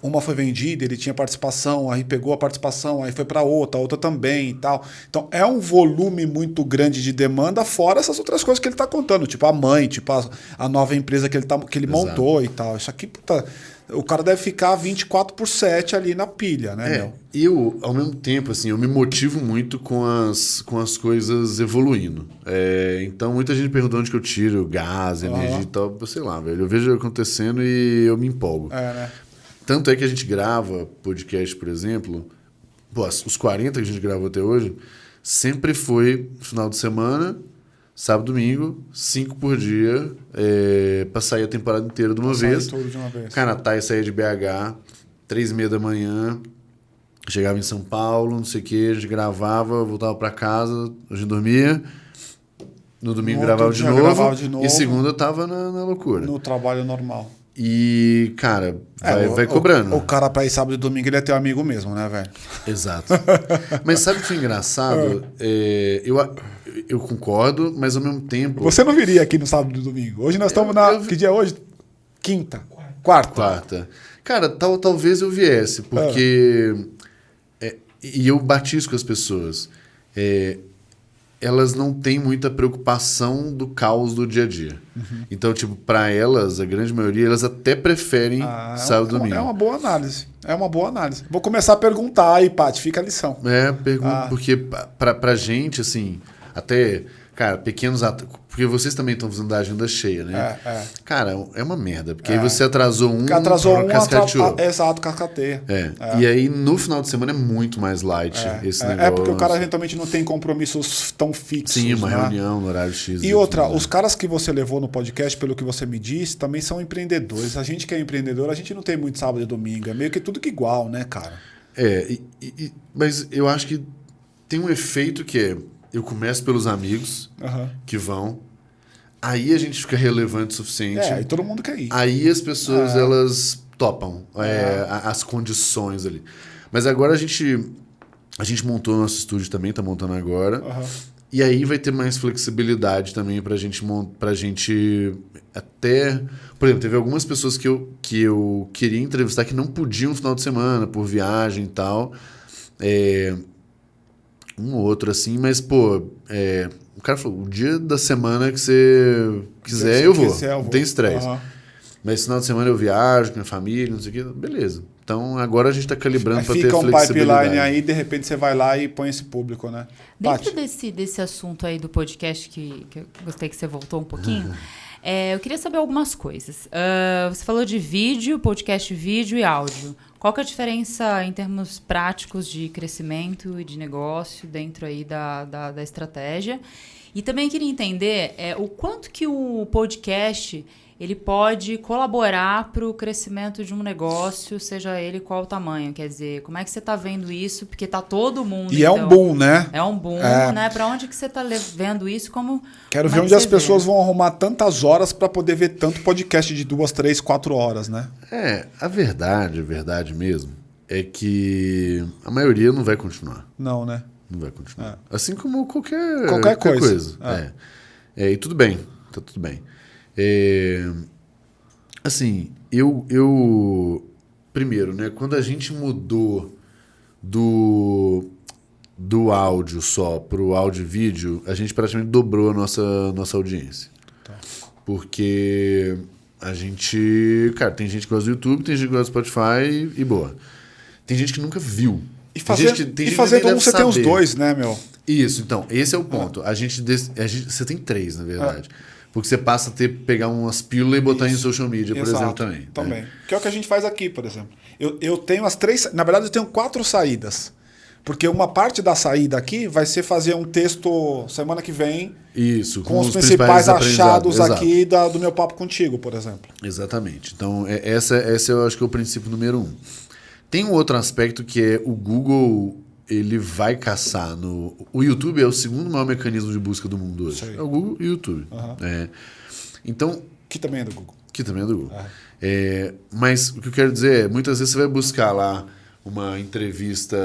uma foi vendida, ele tinha participação, aí pegou a participação, aí foi para outra, a outra também e tal. Então é um volume muito grande de demanda, fora essas outras coisas que ele tá contando, tipo a mãe, tipo a nova empresa que ele montou e tal. Isso aqui, puta, o cara deve ficar 24/7 ali na pilha, né, meu? Eu, ao mesmo tempo, assim, eu me motivo muito com as coisas evoluindo. Então, muita gente pergunta onde que eu tiro gás, energia e tal. Sei lá, velho. Eu vejo acontecendo e eu me empolgo. Né? Tanto é que a gente grava podcast, por exemplo, os 40 que a gente gravou até hoje, sempre foi final de semana, sábado, domingo, 5 por dia, pra sair a temporada inteira de uma vez. Tudo de uma vez. Cara, a Thay saía de BH, 3h30 da manhã, chegava em São Paulo, não sei o que, a gente gravava, voltava pra casa, a gente dormia, no domingo gravava de novo, e segunda eu tava na loucura. No trabalho normal. E, cara, vai cobrando. O cara pra ir sábado e domingo, ele é teu amigo mesmo, né, velho? Exato. Mas sabe o que foi engraçado? Eu concordo, mas ao mesmo tempo... Você não viria aqui no sábado e domingo. Hoje nós estamos Que dia é hoje? Quinta. Quarta. Cara, talvez eu viesse, porque... e eu batisco com as pessoas. Elas não têm muita preocupação do caos do dia a dia. Então, tipo, pra elas, a grande maioria, elas até preferem sábado e domingo. É uma boa análise. Vou começar a perguntar aí, Paty, fica a lição. Pergunto, porque pra gente, assim, até, cara, pequenos porque vocês também estão fazendo a agenda cheia, né? Cara, é uma merda, porque aí você atrasou cascateou. Exato, cascateia. E aí, no final de semana, é muito mais light esse negócio. Porque o cara eventualmente não tem compromissos tão fixos. Sim, uma reunião no horário X. E outra, os caras que você levou no podcast, pelo que você me disse, também são empreendedores. A gente que é empreendedor, a gente não tem muito sábado e domingo. É meio que tudo que igual, né, cara? Mas eu acho que tem um efeito que é... Eu começo pelos amigos que vão. Aí a gente fica relevante o suficiente. E todo mundo quer ir. Aí as pessoas, elas topam as condições ali. Mas agora a gente montou nosso estúdio também, tá montando agora. E aí vai ter mais flexibilidade também pra gente até... Por exemplo, teve algumas pessoas que eu queria entrevistar que não podiam no final de semana, por viagem e tal. Um ou outro assim, mas, pô, o cara falou, o dia da semana que você quiser, eu vou. Não tem estresse. Mas final de semana eu viajo com minha família, não sei o que, beleza. Então agora a gente tá calibrando para ter flexibilidade. Fica um pipeline aí, de repente você vai lá e põe esse público, né? Dentro desse assunto aí do podcast, que eu gostei que você voltou um pouquinho, eu queria saber algumas coisas. Você falou de vídeo, podcast vídeo e áudio. Qual que é a diferença em termos práticos de crescimento e de negócio dentro aí da estratégia? E também queria entender o quanto que o podcast ele pode colaborar para o crescimento de um negócio, seja ele qual o tamanho. Quer dizer, como é que você está vendo isso? Porque está todo mundo... E então, é um boom, né? É um boom, né? Para onde que você está vendo isso? Quero ver onde as pessoas vão arrumar tantas horas para poder ver tanto podcast de 2, 3, 4 horas, né? A verdade mesmo, é que a maioria não vai continuar. Não, né? Não vai continuar. Assim como qualquer coisa. E tudo bem, tá tudo bem. Assim, eu primeiro, né, quando a gente mudou do áudio só pro áudio e vídeo, a gente praticamente dobrou a nossa audiência. Porque a gente, cara, tem gente que gosta do YouTube, tem gente que gosta do Spotify e boa. Tem gente que nunca viu. E fazendo você tem os dois, né, meu? Isso, então, esse é o ponto. Você tem 3, na verdade. Porque você passa a pegar umas pílulas e botar em social media, por exemplo, também. Também. Que é o que a gente faz aqui, por exemplo. Eu tenho as 3... Na verdade, eu tenho 4 saídas. Porque uma parte da saída aqui vai ser fazer um texto semana que vem. Isso, com os principais achados aqui do meu papo contigo, por exemplo. Exatamente. Então, esse eu acho que é o princípio número 1. Tem um outro aspecto que é o Google... ele vai caçar no... O YouTube é o segundo maior mecanismo de busca do mundo hoje. Sei. É o Google e o YouTube. Então... Que também é do Google. Que também é do Google. Mas o que eu quero dizer é, muitas vezes você vai buscar lá uma entrevista...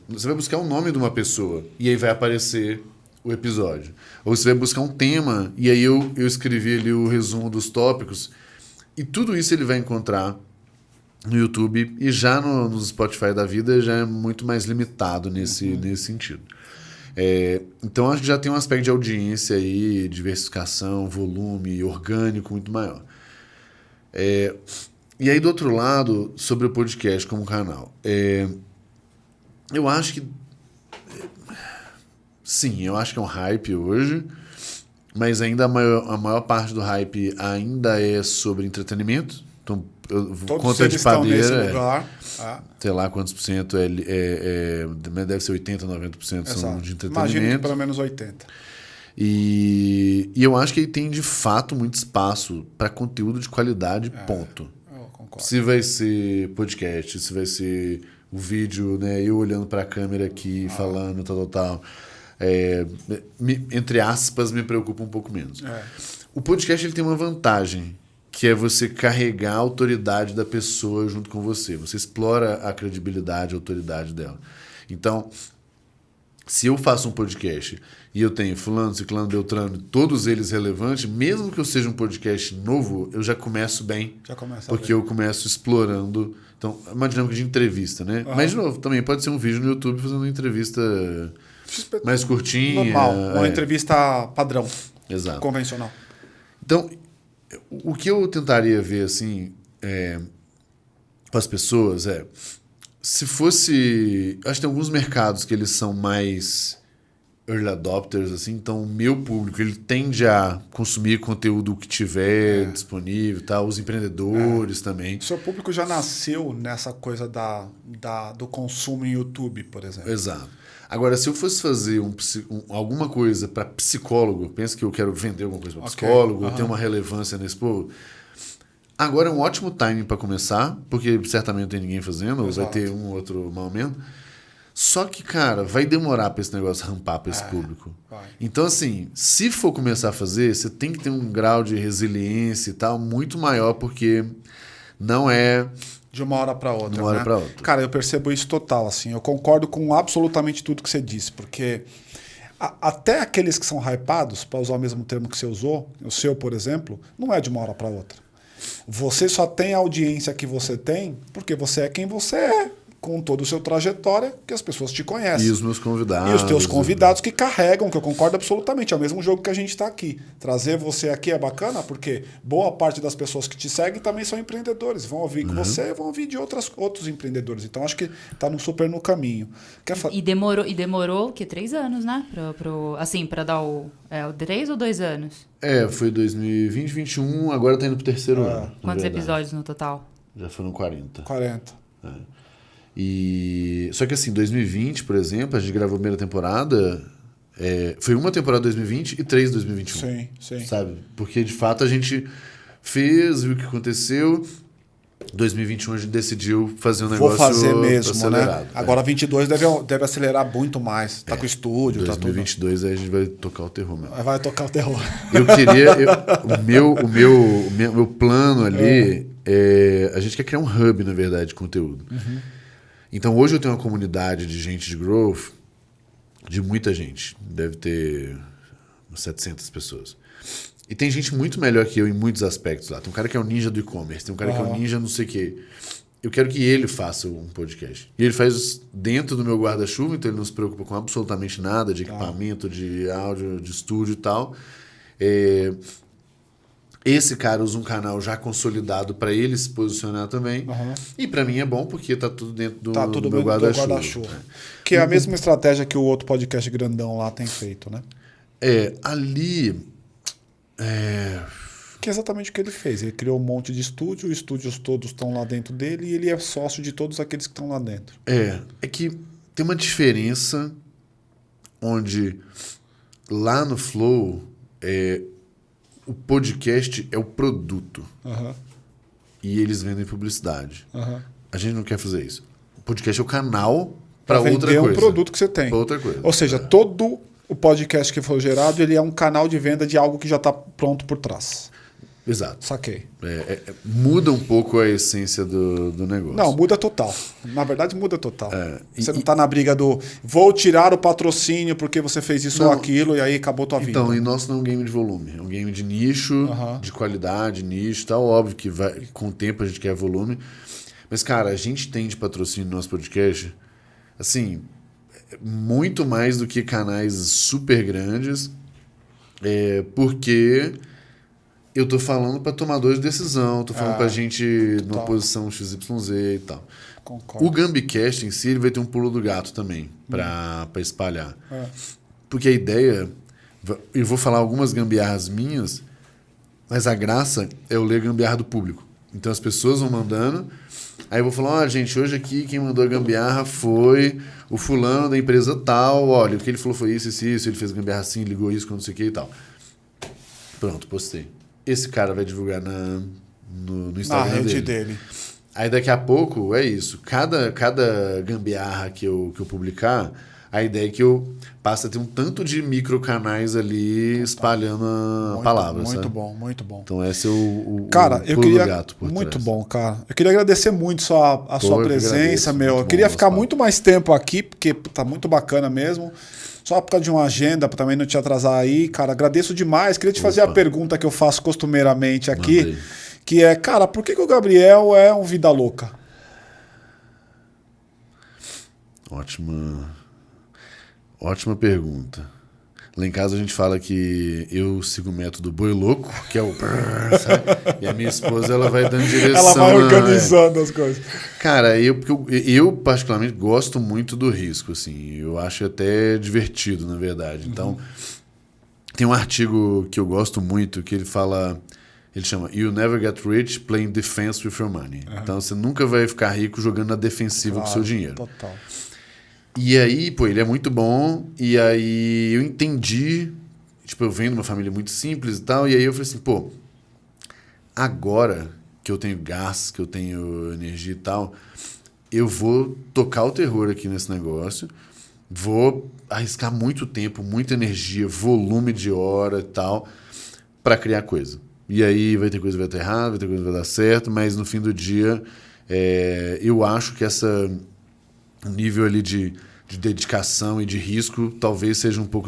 Você vai buscar o nome de uma pessoa e aí vai aparecer o episódio. Ou você vai buscar um tema e aí eu escrevi ali o resumo dos tópicos e tudo isso ele vai encontrar no YouTube e já no Spotify da vida já é muito mais limitado nesse sentido. Então acho que já tem um aspecto de audiência aí, diversificação, volume orgânico muito maior. E aí do outro lado, sobre o podcast como canal, eu acho que sim, eu acho que é um hype hoje, mas ainda a maior parte do hype ainda é sobre entretenimento. Então, Todos conta eles de estão nesse padeira, lugar. sei lá quantos por cento deve ser 80%, 90% são de entretenimento. Imagino que pelo menos 80%. E eu acho que ele tem de fato muito espaço para conteúdo de qualidade, ponto. Eu concordo. Se vai ser podcast, se vai ser o vídeo, né, eu olhando para a câmera aqui, falando, tal. Entre aspas, me preocupa um pouco menos. O podcast ele tem uma vantagem, que é você carregar a autoridade da pessoa junto com você. Você explora a credibilidade, a autoridade dela. Então, se eu faço um podcast e eu tenho fulano, ciclano, beltrano, todos eles relevantes, mesmo que eu seja um podcast novo, eu já começo bem. Já começa porque eu começo explorando. Então, é uma dinâmica de entrevista, né? Mas, de novo, também pode ser um vídeo no YouTube fazendo uma entrevista mais curtinha. Normal, uma entrevista padrão. Exato. Convencional. Então, o que eu tentaria ver assim com as pessoas se fosse... Acho que tem alguns mercados que eles são mais early adopters, assim, então o meu público ele tende a consumir conteúdo que tiver disponível, tá? Os empreendedores também. O seu público já nasceu nessa coisa do consumo em YouTube, por exemplo. Exato. Agora, se eu fosse fazer alguma coisa para psicólogo, pensa que eu quero vender alguma coisa para psicólogo, ter uma relevância nesse povo, agora é um ótimo timing para começar, porque certamente não tem ninguém fazendo, ou vai ter um outro mal menos. Só que, cara, vai demorar para esse negócio rampar para esse público. Então, assim, se for começar a fazer, você tem que ter um grau de resiliência e tal muito maior, porque não é... De uma hora para outra. De uma hora para outra. Cara, eu percebo isso total, assim. Eu concordo com absolutamente tudo que você disse, porque até aqueles que são hypados, para usar o mesmo termo que você usou, o seu, por exemplo, não é de uma hora para outra. Você só tem a audiência que você tem porque você é quem você é, com toda a sua trajetória, que as pessoas te conhecem. E os meus convidados. E os teus convidados que carregam, que eu concordo absolutamente. É o mesmo jogo que a gente está aqui. Trazer você aqui é bacana, porque boa parte das pessoas que te seguem também são empreendedores. Vão ouvir com você, vão ouvir de outros empreendedores. Então, acho que está super no caminho. E demorou o quê? 3 anos, né? Assim, para dar o 3 ou 2 anos? Foi 2020, 2021, agora tá indo pro terceiro ano. Quantos episódios no total? Já foram 40. 40. Só que assim, 2020, por exemplo, a gente gravou a primeira temporada, foi uma temporada 2020 e 3 2021. Sim. Sabe? Porque de fato a gente fez, viu o que aconteceu. 2021 a gente decidiu fazer um negócio acelerado. Vou fazer mesmo, acelerado, né? Agora 22 deve acelerar muito mais. Tá com o estúdio, 2022 aí a gente vai tocar o terror mesmo. Vai tocar o terror. Eu queria... o meu plano ali a gente quer criar um hub, na verdade, de conteúdo. Então hoje eu tenho uma comunidade de gente de growth, de muita gente. Deve ter umas 700 pessoas. E tem gente muito melhor que eu em muitos aspectos lá. Tem um cara que é o ninja do e-commerce, tem um cara que é o ninja não sei o quê. Eu quero que ele faça um podcast. E ele faz dentro do meu guarda-chuva, então ele não se preocupa com absolutamente nada de equipamento, de áudio, de estúdio e tal. Esse cara usa um canal já consolidado para ele se posicionar também. E para mim é bom porque tá tudo dentro do meu guarda-chuva. Que é a mesma estratégia que o outro podcast grandão lá tem feito, né? Ali... Que é exatamente o que ele fez. Ele criou um monte de estúdio, os estúdios todos estão lá dentro dele e ele é sócio de todos aqueles que estão lá dentro. É que tem uma diferença onde lá no Flow o podcast é o produto e eles vendem publicidade. A gente não quer fazer isso. O podcast é o canal Pra outra vender um coisa. produto que você tem. Pra outra coisa. Ou seja, todo o podcast que for gerado, ele é um canal de venda de algo que já está pronto por trás. Exato. Saquei. Muda um pouco a essência do negócio. Não, muda total. Na verdade, muda total. Você não está na briga do vou tirar o patrocínio porque você fez isso ou aquilo e aí acabou tua vida. Então, e nosso não é um game de volume. É um game de nicho, de qualidade, nicho e tal. Óbvio que com o tempo a gente quer volume. Mas, cara, a gente tem de patrocínio no nosso podcast, assim, muito mais do que canais super grandes, porque eu tô falando para tomadores de decisão, tô falando pra gente numa posição XYZ e tal. Concordo. O Gambicast em si ele vai ter um pulo do gato também, para espalhar. Porque a ideia, eu vou falar algumas gambiarras minhas, mas a graça é eu ler a gambiarra do público. Então as pessoas vão mandando, aí eu vou falar, gente, hoje aqui quem mandou a gambiarra foi o fulano da empresa tal, olha, o que ele falou foi isso, ele fez gambiarra assim, ligou isso, não sei o que e tal. Pronto, postei. Esse cara vai divulgar no Instagram na rede dele. Aí daqui a pouco é isso. Cada gambiarra que eu publicar, a ideia é que eu passe a ter um tanto de microcanais ali espalhando a palavra. Muito sabe? bom, muito bom. Então esse é o cara, eu pulo queria, do gato por muito trás. bom, cara. Eu queria agradecer muito a sua presença, meu. Eu queria ficar muito mais tempo aqui, porque tá muito bacana mesmo. Só por causa de uma agenda, para também não te atrasar aí, cara. Agradeço demais. Queria te fazer a pergunta que eu faço costumeiramente aqui, Mandei. que é, cara, por que o Gabriel é um vida louca? Ótima pergunta. Lá em casa a gente fala que eu sigo o método boi louco, que é o brrr, sabe? E a minha esposa ela vai dando direção. Ela vai organizando as coisas. Cara, eu particularmente gosto muito do risco, assim. Eu acho até divertido, na verdade. Então, tem um artigo que eu gosto muito que ele chama You Never Get Rich Playing Defense with Your Money. Então, você nunca vai ficar rico jogando na defensiva com o seu dinheiro. Total. E aí, pô, ele é muito bom, e aí eu entendi, tipo, eu venho de uma família muito simples e tal, e aí eu falei assim, pô, agora que eu tenho gás, que eu tenho energia e tal, eu vou tocar o terror aqui nesse negócio, vou arriscar muito tempo, muita energia, volume de hora e tal, pra criar coisa. E aí vai ter coisa que vai estar errada, vai ter coisa que vai dar certo, mas no fim do dia, eu acho que o nível ali de dedicação e de risco talvez seja um pouco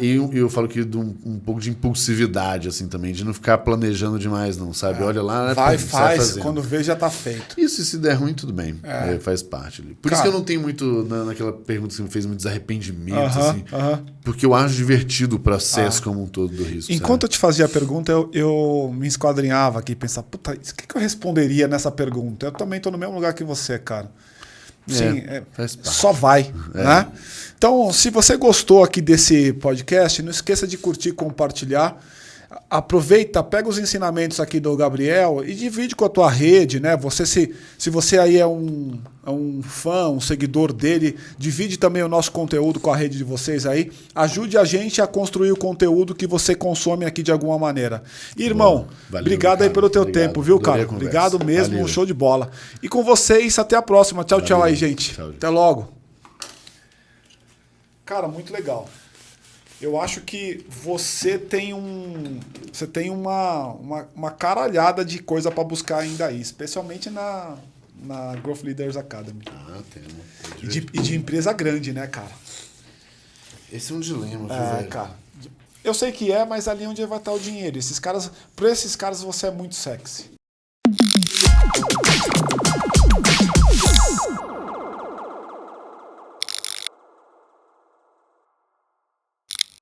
e eu falo que um pouco de impulsividade, assim, também, de não ficar planejando demais, não, sabe? Olha lá... Faz, quando vê já tá feito. Isso, se der ruim, tudo bem. Faz parte ali. Por isso que eu não tenho muito, naquela pergunta que você me fez, muitos arrependimentos, assim. Porque eu acho divertido o processo como um todo do risco. Enquanto eu te fazia a pergunta, eu me esquadrinhava aqui e pensava, puta, o que eu responderia nessa pergunta? Eu também tô no mesmo lugar que você, cara. Sim, só vai, né? Então, se você gostou aqui desse podcast, não esqueça de curtir e compartilhar. Aproveita, pega os ensinamentos aqui do Gabriel e divide com a tua rede, né? Se você aí é um fã, um seguidor dele, divide também o nosso conteúdo com a rede de vocês aí. Ajude a gente a construir o conteúdo que você consome aqui de alguma maneira. E, irmão, obrigado aí pelo teu tempo, viu, cara? Obrigado mesmo, show de bola. E com vocês, até a próxima. Tchau, tchau aí, gente. Tchau. Até logo. Cara, muito legal. Eu acho que você tem uma caralhada de coisa para buscar ainda aí, especialmente na Growth Leaders Academy. Tem. E de empresa grande, né, cara? Esse é um dilema, velho. Cara. Eu sei que mas ali onde vai estar o dinheiro. Para esses caras você é muito sexy.